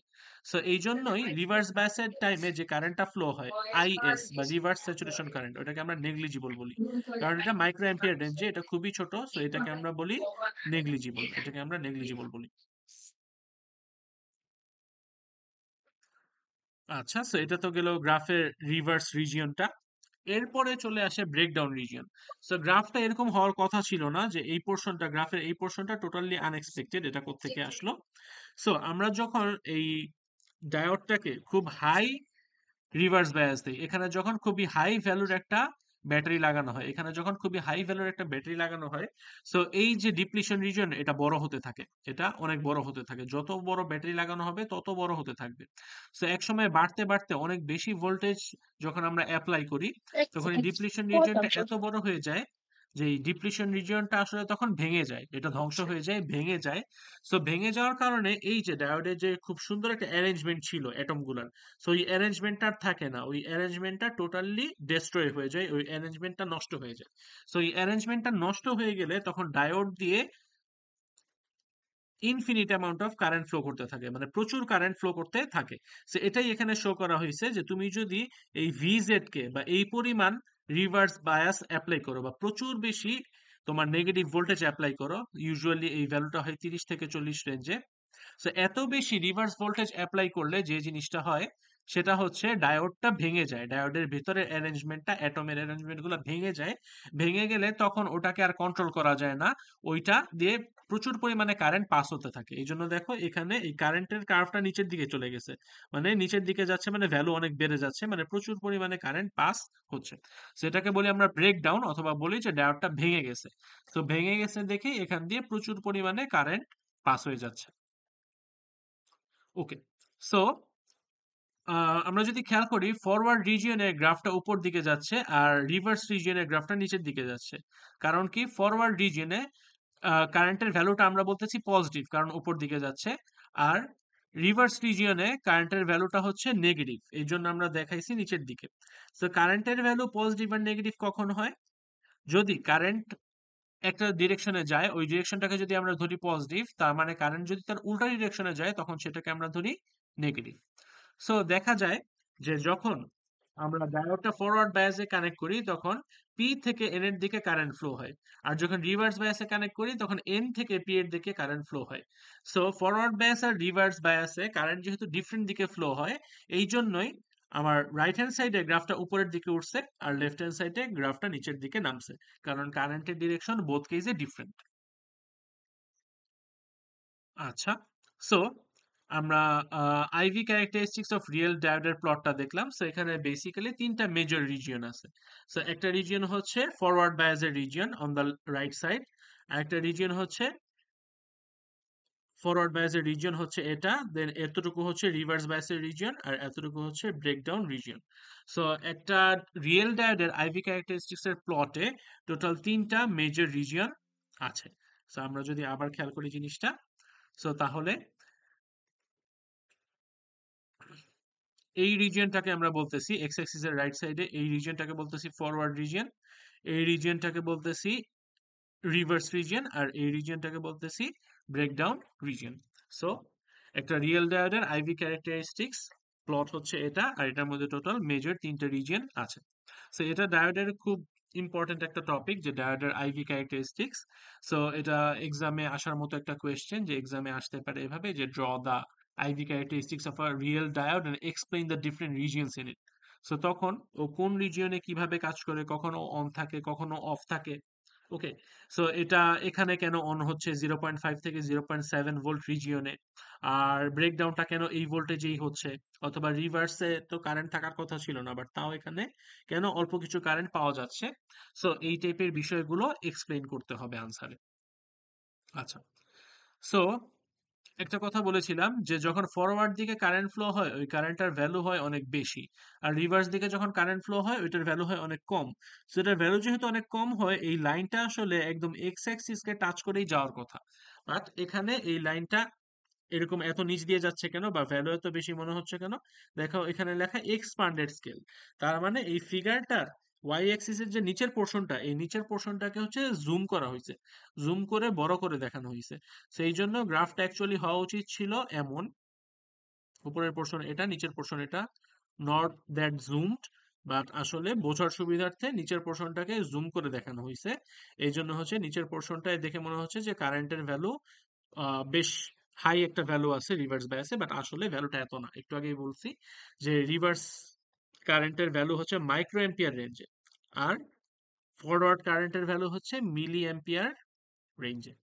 A: সো এই জন্যই রিভার্স বায়াসের টাইমে যে কারেন্টটা ফ্লো হয় আইএস বা রিভার্স স্যাচুরেশন কারেন্ট, ওটাকে আমরা নেগলিজিবল বলি, কারণ এটা মাইক্রো এম্পিয়ার রেঞ্জে, এটা খুবই ছোট। সো এটাকে আমরা বলি নেগলিজিবল, এটাকে আমরা নেগলিজিবল বলি। আচ্ছা, সো এটা তো গেল গ্রাফের রিভার্স রিজিয়নটা। এরপরে চলে আসে ব্রেকডাউন রিজিয়ন। সো গ্রাফটা এরকম হওয়ার কথা ছিল না, যে এই পোর্শনটা, গ্রাফের এই পোর্শনটা টোটালি আনএক্সপেক্টেড, এটা কোত্থেকে আসলো। সো আমরা যখন এই ডায়োডটাকে খুব হাই রিভার্স বায়াস দেই, এখানে যখন খুবই হাই ভ্যালুর একটা ব্যাটারি লাগানো হয়, এখানে যখন খুবই হাই ভ্যালুর একটা ব্যাটারি লাগানো হয়, সো এই যে ডিপ্লিশন রিজন এটা বড় হতে থাকে, এটা অনেক বড় হতে থাকে, যত বড় ব্যাটারি লাগানো হবে তত বড় হতে থাকবে। সো এক সময় বাড়তে বাড়তে অনেক বেশি ভোল্টেজ যখন আমরা অ্যাপ্লাই করি, তখন এই ডিপ্লিশন রিজনটা এত বড় হয়ে যায় যে এই ডিপ্লিশন রিজিয়নটা আসলে তখন ভেঙে যায়, এটা ধ্বংস হয়ে যায়, ভেঙে যায়। সো ভেঙে যাওয়ার কারণে এই যে ডায়োডের যে খুব সুন্দর একটা অ্যারেঞ্জমেন্ট ছিল অ্যাটম গুলার, সো ওই অ্যারেঞ্জমেন্টটা আর থাকে না, ওই অ্যারেঞ্জমেন্টটা টোটালি ডেস্ট্রয় হয়ে যায়, ওই অ্যারেঞ্জমেন্টটা নষ্ট হয়ে যায়। সো এই অ্যারেঞ্জমেন্টটা নষ্ট হয়ে গেলে তখন ডায়োড দিয়ে infinite amount of current flow করতে থাকে, মানে প্রচুর কারেন্ট ফ্লো করতে থাকে। সো এটাই এখানে শো করা হয়েছে যে তুমি যদি এই ভিজেড কে বা এই পরিমাণ রিভার্স বায়াস অ্যাপ্লাই করো বা প্রচুর বেশি তোমার নেগেটিভ ভোল্টেজ অ্যাপ্লাই করো, ইউজুয়ালি এই ভ্যালুটা হয় 30 থেকে 40 রেঞ্জে। সো এত বেশি রিভার্স ভোল্টেজ অ্যাপ্লাই করলে যে জিনিসটা হয় সেটা হচ্ছে ডায়োডটা ভেঙে যায়, ডায়োডের ভেতরের অ্যারেঞ্জমেন্টটা, অ্যাটমের অ্যারেঞ্জমেন্ট গুলো ভেঙে যায়। ভেঙে গেলে তখন ওটাকে আর কন্ট্রোল করা যায় না, ওইটা দিয়ে প্রচুর পরিমাণে কারেন্ট পাস হতে থাকে। এই জন্য দেখো এখানে এই কারেন্টের কার্ভটা নিচের দিকে চলে গেছে, মানে নিচের দিকে যাচ্ছে, মানে ভ্যালু অনেক বেড়ে যাচ্ছে, মানে প্রচুর পরিমাণে কারেন্ট পাস হচ্ছে। সেটাকে বলি আমরা ব্রেকডাউন, অথবা বলি যে ডায়োডটা ভেঙে গেছে। তো ভেঙে গেছে দেখে এখান দিয়ে প্রচুর পরিমাণে কারেন্ট পাস হয়ে যাচ্ছে। ওকে, সো আমরা যদি খেয়াল করি ফরওয়ার্ড রিজিয়নের গ্রাফটা উপর দিকে যাচ্ছে আর রিভার্স রিজিয়নের গ্রাফটা নিচের দিকে যাচ্ছে। কারণ কি, ফরওয়ার্ড রিজিয়নে কারেন্টের ভ্যালুটা আমরা বলতেছি পজিটিভ কারণ উপর দিকে যাচ্ছে, আর রিভার্স রিজিয়নে কারেন্টের ভ্যালুটা হচ্ছে নেগেটিভ, এই জন্য আমরা দেখাইছি নিচের দিকে। তো কারেন্টের ভ্যালু পজিটিভ আর নেগেটিভ কখন হয়? যদি কারেন্ট একটা ডিরেকশনে যায়, ওই ডিরেকশনটাকে যদি আমরা ধরি পজিটিভ, তার মানে কারেন্ট যদি তার উল্টা ডিরেকশনে যায় তখন সেটাকে আমরা ধরি নেগেটিভ। সো দেখা যায় যে যখন আমরা ডায়োডটা ফরওয়ার্ড বায়াসে কানেক্ট করি তখন পি থেকে এন এর দিকে কারেন্ট ফ্লো হয়, আর যখন রিভার্স বায়াসে কানেক্ট করি তখন এন থেকে পি এর দিকে কারেন্ট ফ্লো হয়। সো ফরওয়ার্ড বায়াস আর রিভার্স বায়াসে কারেন্ট যেহেতু ডিফারেন্ট দিকে ফ্লো হয়, এই জন্যই আমার রাইট হ্যান্ড সাইডে গ্রাফটা উপরের দিকে উঠছে আর লেফট হ্যান্ড সাইডে গ্রাফটা নিচের দিকে নামছে, কারণ কারেন্টের ডিরেকশন বোথ কেসে ডিফারেন্ট। আচ্ছা, সো আমরা আইভি ক্যারেক্টারিস্টিক্স অফ রিয়েল ডায়োডের প্লটটা দেখলাম। সো এখানে বেসিক্যালি তিনটা মেজর রিজিয়ন আছে। সো একটা রিজিয়ন হচ্ছে ফরওয়ার্ড বায়াসের region on the right side, আর একটা রিজিয়ন হচ্ছে ফরওয়ার্ড বায়াসের রিজিয়ন হচ্ছে এটা, দেন এতটুকু হচ্ছে রিভার্স বায়াসের রিজিয়ন, আর এতটুকু হচ্ছে ব্রেকডাউন রিজিয়ন। সো একটা রিয়েল ডায়োডের আইভি ক্যারেক্টারিস্টিক্স এর প্লটে টোটাল তিনটা মেজর রিজিয়ন আছে। সো আমরা যদি আবার খেয়াল করি জিনিসটা, সো তাহলে এই রিজিয়নটাকে আমরা বলতেছি এক্স অ্যাক্সিস এর রাইট সাইডে, এই রিজিয়নটাকে বলতেছি ফরওয়ার্ড রিজিয়ন, এই রিজিয়নটাকে বলতেছি রিভার্স রিজিয়ন, আর এই রিজিয়নটাকে বলতেছি ব্রেকডাউন রিজিয়ন। সো একটা রিয়েল ডায়োডের আইভি ক্যারেক্টারিস্টিক্স প্লট হচ্ছে এটা, আর এটার মধ্যে টোটাল মেজর তিনটা রিজিয়ন আছে। সো এটা ডায়োডের খুব ইম্পর্টেন্ট একটা টপিক, যে ডায়োডের আইভি ক্যারেক্টারিস্টিক্স। সো এটা এক্সামে আসার মতো একটা কোয়েশ্চেন, যে এক্সামে আসতে পারে এভাবে, যে draw the IV characteristics of a real diode and explain the different regions in it. So তখন ও কোন রিজিয়নে কিভাবে কাজ করে, কখনো অন থাকে কখনো অফ থাকে। ওকে, সো এটা এখানে কেন অন হচ্ছে 0.5 থেকে 0.7 ভোল্ট রিজিয়নে, আর ব্রেকডাউনটা কেন এই ভোল্টেজেই হচ্ছে, অথবা রিভার্সে তো কারেন্ট থাকার কথা ছিল না বাট তাও এখানে কেন অল্প কিছু কারেন্ট পাওয়া যাচ্ছে। সো এই টাইপের বিষয়গুলো এক্সপ্লেইন করতে হবে আনসারে। আচ্ছা, সো একটা কথা বলেছিলাম যে যখন ফরওয়ার্ড দিকে কারেন্ট ফ্লো হয় ওই কারেন্টটার ভ্যালু হয় অনেক বেশি, আর রিভার্স দিকে যখন কারেন্ট ফ্লো হয় ওইটার ভ্যালু হয় অনেক কম। সো এটার ভ্যালু যেহেতু অনেক কম হয়, এই লাইনটা আসলে একদম এক্স অ্যাক্সিসকে টাচ করেই যাওয়ার কথা, বাট এখানে এই লাইনটা এরকম এত নিচ দিয়ে যাচ্ছে কেন, বা ভ্যালু এত বেশি মনে হচ্ছে কেন? দেখো এখানে লেখা এক্সপান্ডেড স্কেল, তার মানে এই ফিগারটার ওয়াই অ্যাক্সিস এর যে নিচের পোর্শনটা, এই নিচের পোর্শনটাকে হচ্ছে জুম করা হয়েছে, জুম করে বড় করে দেখানো হয়েছে। সেই জন্য গ্রাফটা অ্যাকচুয়ালি হওয়া উচিত ছিল এমন, উপরের পোর্শন এটা, নিচের পোর্শন এটা, নট দ্যাট জুমড, বাট আসলে বোঝার সুবিধার্থে নিচের পোর্শনটাকে জুম করে দেখানো হয়েছে। এই জন্য হচ্ছে নিচের পোর্শনটায় দেখে মনে হচ্ছে যে কারেন্টের ভ্যালু বেশ হাই একটা ভ্যালু আছে রিভার্স বায়াসে, বাট আসলে ভ্যালুটা এত না। একটু আগেই বলছি যে রিভার্স কারেন্টের ভ্যালু হচ্ছে মাইক্রো এম্পিয়ার রেঞ্জে, আর ফরওয়ার্ড কারেন্টের ভ্যালু হচ্ছে মিলি এম্পিয়ার রেঞ্জে।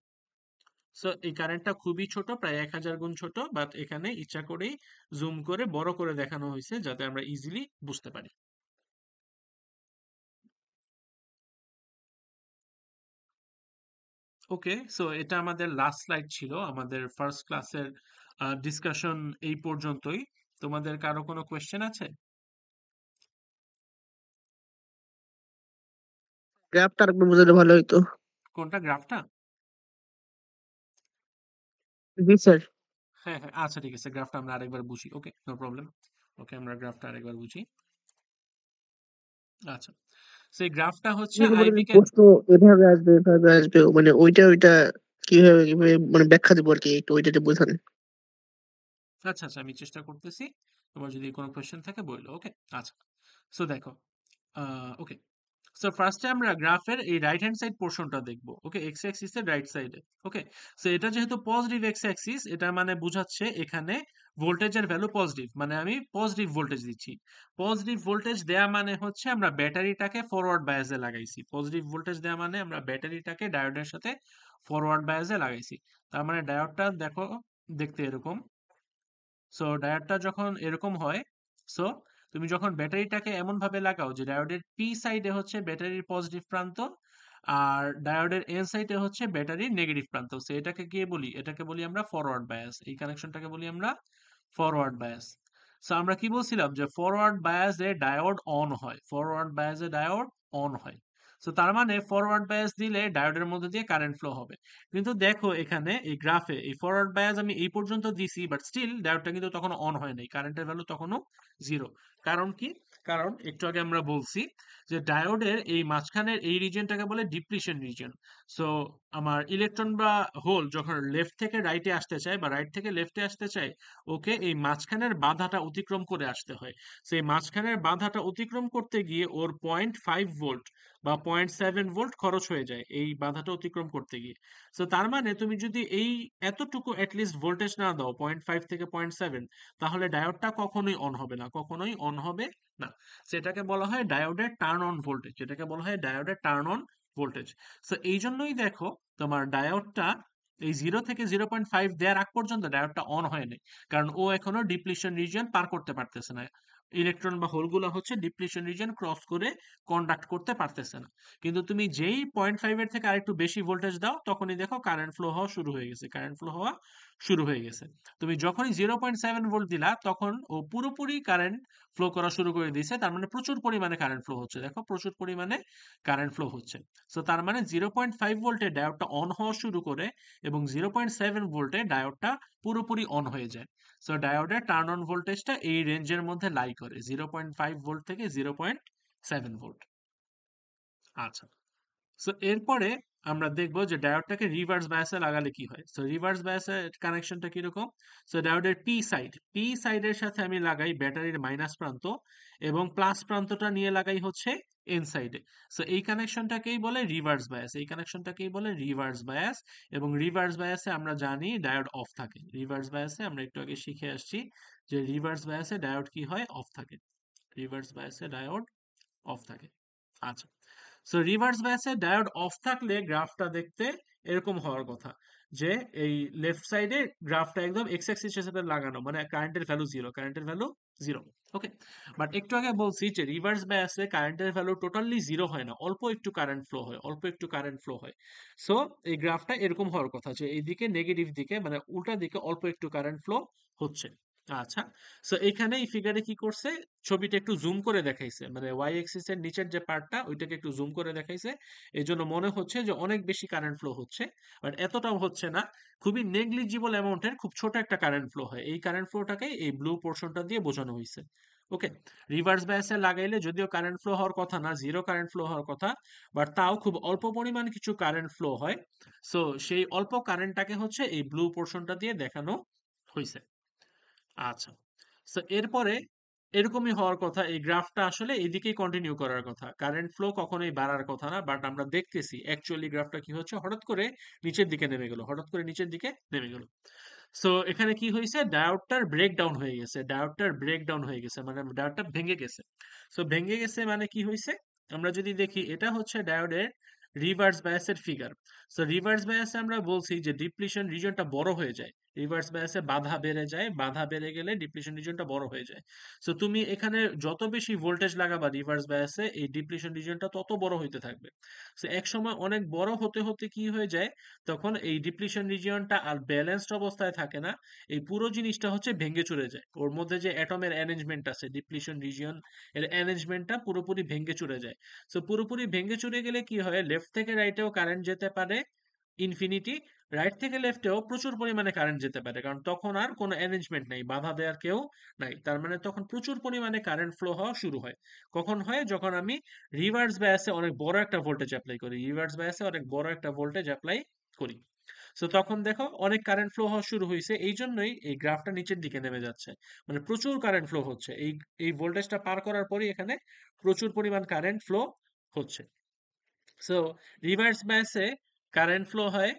A: সো এই কারেন্টটা খুবই ছোট, প্রায় 1000 গুণ ছোট, বাট এখানে ইচ্ছা করেই জুম করে বড় করে দেখানো হয়েছে যাতে আমরা ইজিলি বুঝতে পারি। ওকে, সো এটা আমাদের লাস্ট স্লাইড ছিল আমাদের ফার্স্ট ক্লাসের ডিসকাশন এই পর্যন্তই। তোমাদের কারো কোনো কোয়েশ্চেন আছে?
B: গ্রাফটা আরেকবার বোঝালে ভালো হইতো।
A: কোনটা গ্রাফটা?
B: জি স্যার।
A: হ্যাঁ হ্যাঁ, আচ্ছা ঠিক আছে, গ্রাফটা আমরা আরেকবার বুঝি। ওকে, নো প্রবলেম। ওকে, আমরা গ্রাফটা আরেকবার বুঝি। আচ্ছা, সেই গ্রাফটা হচ্ছে
B: আপনি যে বললেন
A: আইভি।
B: প্রশ্ন এভাবে আসবে এভাবে আসবে, মানে ওইটা কিভাবে মানে ব্যাখ্যা দিব আর কি, একটু ওইটা একটু বোঝান।
A: আচ্ছা আচ্ছা, আমি চেষ্টা করতেছি। তোমার যদি কোনো কোয়েশ্চেন থাকে বললো। ওকে, আচ্ছা। সো দেখো, ওকে, সো ফার্স্টে আমরা গ্রাফের এই রাইট হ্যান্ড সাইড পোর্শনটা দেখবো। ওকে, এক্স অ্যাক্সিসের রাইট সাইডে। ওকে, সো এটা যেহেতু পজিটিভ এক্স অ্যাক্সিস, এটা মানে বোঝাচ্ছে এখানে ভোল্টেজের ভ্যালু পজিটিভ, মানে আমি পজিটিভ ভোল্টেজ দিচ্ছি। পজিটিভ ভোল্টেজ দেয়া মানে হচ্ছে আমরা ব্যাটারিটাকে ফরওয়ার্ড বায়াসে লাগাইছি। পজিটিভ ভোল্টেজ দেয়া মানে আমরা ব্যাটারিটাকে ডায়োডের সাথে ফরওয়ার্ড বায়াসে লাগাইছি। তার মানে ডায়োডটা দেখো দেখতে এরকম। সো ডায়োডটা যখন এরকম হয়, সো তুমি যখন ব্যাটারিটাকে এমন ভাবে লাগাও যে ডায়োডের পি সাইডে হচ্ছে ব্যাটারির পজিটিভ প্রান্ত, আর ডায়োডের এন সাইডে হচ্ছে ব্যাটারির নেগেটিভ প্রান্ত। সো এটাকে গিয়ে বলি, এটাকে বলি আমরা ফরওয়ার্ড বায়াস। এই কানেকশনটাকে বলি আমরা ফরওয়ার্ড বায়াস। সো আমরা কি বলছিলাম যে ফরওয়ার্ড বায়াসে ডায়োড অন হয়, ফরওয়ার্ড বায়াসে ডায়োড অন হয়। সো তার মানে ফরওয়ার্ড বায়াস দিলে ডায়োডের মধ্যে দিয়ে কারেন্ট ফ্লো হবে। কিন্তু দেখো এখানে এই গ্রাফে এই ফরওয়ার্ড বায়াস আমি এই পর্যন্ত দিছি, বাট স্টিল ডায়োডটা কিন্তু তখনো অন হয় নাই, কারেন্টের ভ্যালু তখনো জিরো। কারণ কি? কারণ একটু আগে আমরা বলছি যে ডায়োডের এই মাঝখানের এই রিজিয়নটাকে বলে ডিপ্লিশন রিজিয়ন। সো আমার ইলেকট্রন বা হোল যখন লেফট থেকে রাইটে আসতে চায় বা রাইট থেকে লেফটে আসতে চায়, ওকে এই মাঝখানের বাধাটা অতিক্রম করে আসতে হয়। সেই মাঝখানের বাধাটা অতিক্রম করতে গিয়ে ওর 0.5 ভোল্ট বা 0.7 ভোল্ট খরচ হয়ে যায় এই বাধাটা অতিক্রম করতে গিয়ে। সো তার মানে তুমি যদি এই এতটুকু অ্যাটলিস্ট ভোল্টেজ না দাও 0.5 থেকে 0.7, তাহলে ডায়োডটা কখনোই অন হবে না, কখনোই অন হবে না। সেটাকে বলা হয় ডায়োডের টার্ন অন ভোল্টেজ, যেটাকে বলা হয় ডায়োডের টার্ন অন ভোল্টেজ। সো এই জন্যই দেখো তোমার ডায়োডটা এই 0 থেকে 0.5 দেওয়ার আগ পর্যন্ত ডায়োডটা অন হয়নি, কারণ ও এখনো ডিপ্লিশন রিজিয়ন পার করতে পারতেছে না। ইলেকট্রন বা হোলগুলো হচ্ছে ডিপ্লিশন রিজিয়ন ক্রস করে কন্ডাক্ট করতে পারতেছে না। কিন্তু তুমি যেই 0.5 এর থেকে আরেকটু বেশি ভোল্টেজ দাও, তখনই দেখো কারেন্ট ফ্লো হওয়া শুরু হয়ে গেছে, কারেন্ট ফ্লো হওয়া শুরু হয়ে গেছে। তুমি যখনই 0.7 ভোল্ট দিলা, তখন ও পুরোপুরি কারেন্ট ফ্লো করা শুরু করে দিয়েছে। তার মানে প্রচুর পরিমাণে কারেন্ট ফ্লো হচ্ছে, দেখো প্রচুর পরিমাণে কারেন্ট ফ্লো হচ্ছে। সো তার মানে 0.5 ভোল্টে ডায়োডটা অন হওয়া শুরু করে এবং 0.7 ভোল্টে ডায়োডটা পুরোপুরি অন হয়ে যায়। সো ডায়োডের টার্ন অন ভোল্টেজটা এই রেঞ্জের মধ্যে লাই করে 0.5 ভোল্ট থেকে 0.7 ভোল্ট। আচ্ছা, সো এরপরে আমরা দেখবো যে ডায়োডটাকে রিভার্স বায়াসে লাগালে কি হয়। সো রিভার্স বায়াসের কানেকশনটা কিরকম? সো ডায়োডের পি সাইডের সাথে আমি লাগাই ব্যাটারির মাইনাস প্রান্ত এবং প্লাস প্রান্তটা নিয়ে লাগাই হচ্ছে এন সাইডে। সো এই কানেকশনটাকেই বলে রিভার্স বায়াস, এই কানেকশনটাকেই বলে রিভার্স বায়াস। এবং রিভার্স বায়াসে আমরা জানি ডায়োড অফ থাকে। রিভার্স বায়াসে আমরা একটু আগে শিখে আসছি যে রিভার্স বায়াসে ডায়োড কি হয়? অফ থাকে। রিভার্স বায়াসে ডায়োড অফ থাকে। আচ্ছা, সো রিভার্স বায়াসে ডায়োড অফ থাকলে গ্রাফটা দেখতে এরকম হওয়ার কথা, যে এই লেফট সাইডে গ্রাফটা একদম এক্স অ্যাক্সিস হিসেবে লাগানো, মানে কারেন্টের ভ্যালু জিরো, কারেন্টের ভ্যালু জিরো। ওকে, বাট একটু আগে বলছি যে রিভার্স বায়াসে কারেন্টের ভ্যালু টোটালি জিরো হয় না, অল্প একটু কারেন্ট ফ্লো হয়, অল্প একটু কারেন্ট ফ্লো হয়। সো এই গ্রাফটা এরকম হওয়ার কথা যে এইদিকে নেগেটিভ দিকে মানে উল্টা দিকে অল্প একটু কারেন্ট ফ্লো হচ্ছে। আচ্ছা, সো এখানে এই ফিগারে কি করছে, ছবিটা একটু জুম করে দেখাইছে, মানে ওয়াই এক্সিস এর নিচের যে পার্টটা ওইটাকে একটু জুম করে দেখাইছে। এই জন্য মনে হচ্ছে যে অনেক বেশি কারেন্ট ফ্লো হচ্ছে, বাট এতটাও হচ্ছে না। খুবই নেগলিজিবল অ্যামাউন্টের খুব ছোট একটা কারেন্ট ফ্লো হয়। এই কারেন্ট ফ্লোটাকে এই ব্লু পোর্শনটা দিয়ে বোঝানো হয়েছে। ওকে, রিভার্স বায়াসে লাগাইলে যদিও কারেন্ট ফ্লো হওয়ার কথা না, জিরো কারেন্ট ফ্লো হওয়ার কথা, বাট তাও খুব অল্প পরিমাণ কিছু কারেন্ট ফ্লো হয়। সো সেই অল্প কারেন্টটাকে হচ্ছে এই ব্লু পোর্শনটা দিয়ে দেখানো হয়েছে। আচ্ছা, সো এরপরে এরকমই হওয়ার কথা, এই গ্রাফটা আসলে এদিকেই কন্টিনিউ করার কথা, কারেন্ট ফ্লো কখনোই বাড়ার কথা না। বাট আমরা দেখতেছি অ্যাকচুয়ালি গ্রাফটা কি হচ্ছে, হঠাৎ করে নিচের দিকে নেমে গেল, হঠাৎ করে নিচের দিকে নেমে গেল। সো এখানে কি হয়েছে, ডায়োডটার ব্রেকডাউন হয়ে গেছে, ডায়োডটার ব্রেকডাউন হয়ে গেছে মানে ডায়োডটা ভেঙে গেছে। সো ভেঙে গেছে মানে কি হয়েছে, আমরা যদি দেখি এটা হচ্ছে ডায়োডের রিভার্স বায়াসের ফিগার। সো রিভার্স বায়াসে আমরা বলছি যে ডিপ্লিশন রিজনটা বড় হয়ে যায়, রিভার্স বায়াসে বাধা বেড়ে যায়, বাধা বেড়ে গেলে ডিপ্লিশন রিজিয়নটা বড় হয়ে যায়। সো তুমি এখানে যত বেশি ভোল্টেজ লাগাবা রিভার্স বায়াসে, এই ডিপ্লিশন রিজিয়নটা তত বড় হইতে থাকবে। সো এক সময় অনেক বড় হতে হতে কি হয়ে যায়, তখন এই ডিপ্লিশন রিজিয়নটা আর ব্যালেন্সড অবস্থায় থাকে না, এই পুরো জিনিসটা হচ্ছে ভেঙে চুরে যায়। ওর মধ্যে যে অ্যাটমের অ্যারেঞ্জমেন্ট আছে, ডিপ্লিশন রিজিয়ন এর অ্যারেঞ্জমেন্টটা পুরোপুরি ভেঙে চুরে যায়। সো পুরোপুরি ভেঙে চুরে গেলে কি হয়, লেফট থেকে রাইটেও কারেন্ট যেতে পারে ইনফিনিটি, রাইট থেকে লেফটেও প্রচুর পরিমাণে কারেন্ট যেতে পারে, কারণ তখন আর কোনো অ্যারেঞ্জমেন্ট নাই, বাধা দেওয়ার কেউ নাই। তার মানে তখন প্রচুর পরিমাণে কারেন্ট ফ্লো হওয়া শুরু হয়। কখন হয়, যখন আমি রিভার্স বায়াসে অনেক বড় একটা ভোল্টেজ অ্যাপ্লাই করি, রিভার্স বায়াসে অনেক বড় একটা ভোল্টেজ অ্যাপ্লাই করি। সো তখন দেখো অনেক কারেন্ট ফ্লো হওয়া শুরু হয়েছে, এই জন্যই এই গ্রাফটা নিচের দিকে নেমে যাচ্ছে, মানে প্রচুর কারেন্ট ফ্লো হচ্ছে। এই ভোল্টেজটা পার করার পরই এখানে প্রচুর পরিমাণ কারেন্ট ফ্লো হচ্ছে। সো রিভার্স বায়াসে কারেন্ট ফ্লো হয়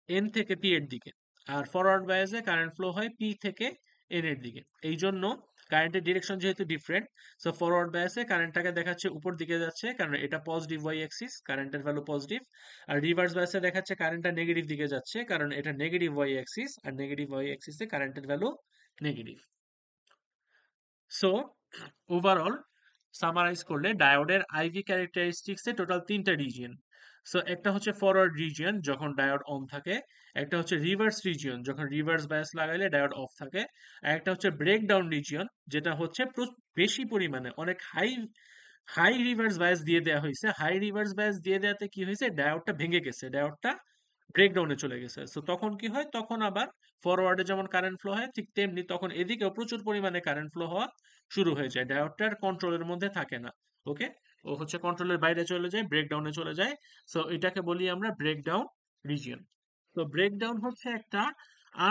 A: এন থেকে পি এর দিকে, আর ফরওয়ার্ড বায়াসে কারেন্ট ফ্লো হয় পি থেকে এন এর দিকে। এই জন্য কারেন্টের ডিরেকশন যেহেতু ডিফারেন্ট, সো ফরওয়ার্ড বায়াসে কারেন্টটাকে দেখাচ্ছে উপর দিকে যাচ্ছে, কারণ এটা পজিটিভ ওয়াই অ্যাক্সিস, কারেন্টের ভ্যালু পজিটিভ। আর রিভার্স বায়াসে দেখাচ্ছে কারেন্টটা নেগেটিভ দিকে যাচ্ছে, কারণ এটা নেগেটিভ ওয়াই অ্যাক্সিস, আর নেগেটিভ ওয়াই অ্যাক্সিসে কারেন্টের value negative. So overall summarise করলে ডায়োডের আইভি ক্যারেক্টারিস্টিক্সে টোটাল তিনটা রিজিয়ন। সো একটা হচ্ছে ফরওয়ার্ড রিজিয়ন যখন ডায়োড অন থাকে, একটা হচ্ছে রিভার্স রিজিয়ন যখন রিভার্স বায়াস লাগাইলে ডায়োড অফ থাকে, আর একটা হচ্ছে ব্রেকডাউন রিজিয়ন যেটা হচ্ছে বেশি পরিমাণে অনেক হাই হাই রিভার্স বায়াস দিয়ে দেওয়া হয়েছে। হাই রিভার্স বায়াস দিয়ে দেওয়াতে কি হয়েছে, ডায়োডটা ভেঙে গেছে, ডায়োডটা ব্রেকডাউনে চলে গেছে। সো তখন কি হয়, তখন আবার ফরওয়ার্ডে যেমন কারেন্ট ফ্লো হয় ঠিক তেমনি তখন এদিকেও প্রচুর পরিমাণে কারেন্ট ফ্লো হওয়া শুরু হয়ে যায়, ডায়োডটার কন্ট্রোলের মধ্যে থাকে না। ওকে, ও হচ্ছে কন্ট্রোলের বাইরে চলে যায়, ব্রেকডাউনে চলে যায়। সো এটাকে বলি আমরা ব্রেকডাউন রিজিয়ন। তো ব্রেকডাউন হচ্ছে একটা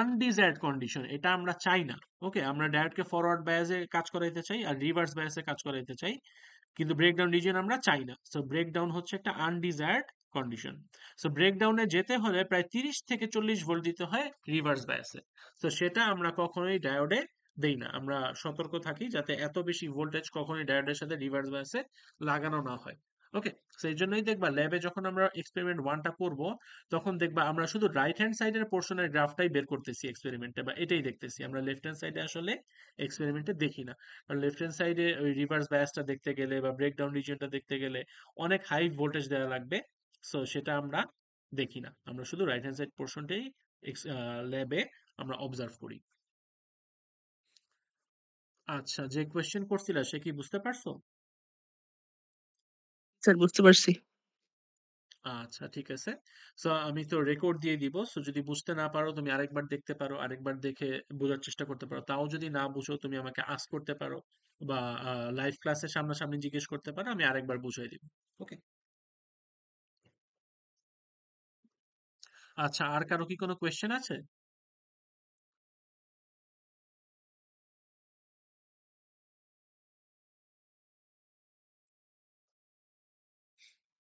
A: আনডিজায়ার্ড কন্ডিশন, এটা আমরা চাই না। ওকে, আমরা ডায়োডকে ফরওয়ার্ড বায়াসে কাজ করাইতে চাই আর রিভার্স বায়াসে কাজ করাইতে চাই, কিন্তু ব্রেকডাউন রিজিয়ন আমরা চাই না। সো ব্রেকডাউন হচ্ছে একটা আনডিজায়ার্ড কন্ডিশন। সো ব্রেকডাউনে যেতে হলে প্রায় 30 থেকে 40 ভোল্ট দিতে হয় রিভার্স বায়াসে। তো সেটা আমরা কখনোই ডায়োডে দেই না, আমরা সতর্ক থাকি যাতে এত বেশি ভোল্টেজ কখনোই ডায়োডের সাথে রিভার্স বায়াসে লাগানো না হয়। ওকে, সেই জন্যই দেখবা ল্যাবে যখন আমরা এক্সপেরিমেন্ট ওয়ানটা করব, তখন দেখবা আমরা শুধু রাইট হ্যান্ড সাইডের পোর্শনের গ্রাফটাই বের করতেছি এক্সপেরিমেন্টে, বা এটাই দেখতেছি, আমরা লেফট হ্যান্ড সাইডে আসলে এক্সপেরিমেন্টে দেখি না। কারণ লেফট হ্যান্ড সাইডে ওই রিভার্স বায়াসটা দেখতে গেলে বা ব্রেকডাউন রিজিয়নটা দেখতে গেলে অনেক হাই ভোল্টেজ দেওয়া লাগবে। সো সেটা আমরা দেখি না, আমরা শুধু রাইট হ্যান্ড সাইড পোর্শনটাই ল্যাবে আমরা অবজার্ভ করি। আচ্ছা, যে কোয়েশ্চেন করছিলা সে কি বুঝতে পারছো?
B: স্যার বুঝতে পারছি।
A: আচ্ছা, ঠিক আছে। সো আমি তো রেকর্ড দিয়ে দিব, সো যদি বুঝতে না পারো তুমি আরেকবার দেখতে পারো, আরেকবার দেখে বোঝার চেষ্টা করতে পারো। তাও যদি না বুঝো তুমি আমাকে আস্ক করতে পারো, বা লাইভ ক্লাসে সামনাসামনি জিজ্ঞেস করতে পারো, আমি আরেকবার বুঝিয়ে দিব। ওকে। আচ্ছা, আর কারো কি কোনো কোয়েশ্চেন আছে?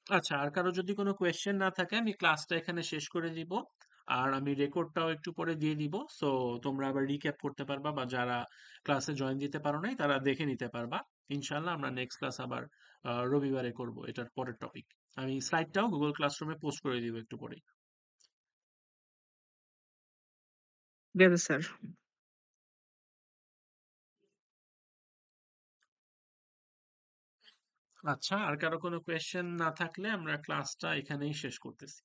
A: আচ্ছা, আর কারো যদি কোনো কোয়েশ্চেন না থাকে আমি ক্লাসটা এখানে শেষ করে দিব। আর আমি রেকর্ডটাও একটু পরে দিয়ে দিব, সো তোমরা আবার রিক্যাপ করতে পারবা, বা যারা ক্লাসে জয়েন দিতে পারো নাই তারা দেখে নিতে পারবা। ইনশাল্লাহ আমরা নেক্সট ক্লাস আবার রবিবারে করব এটার পরের টপিক। আমি স্লাইডটাও গুগল ক্লাসরুমে পোস্ট করে দিব একটু পরে।
B: ঠিক আছে স্যার।
A: আচ্ছা, আর কারো কোনো কোয়েশ্চেন না থাকলে আমরা ক্লাসটা এখানেই শেষ করতেছি।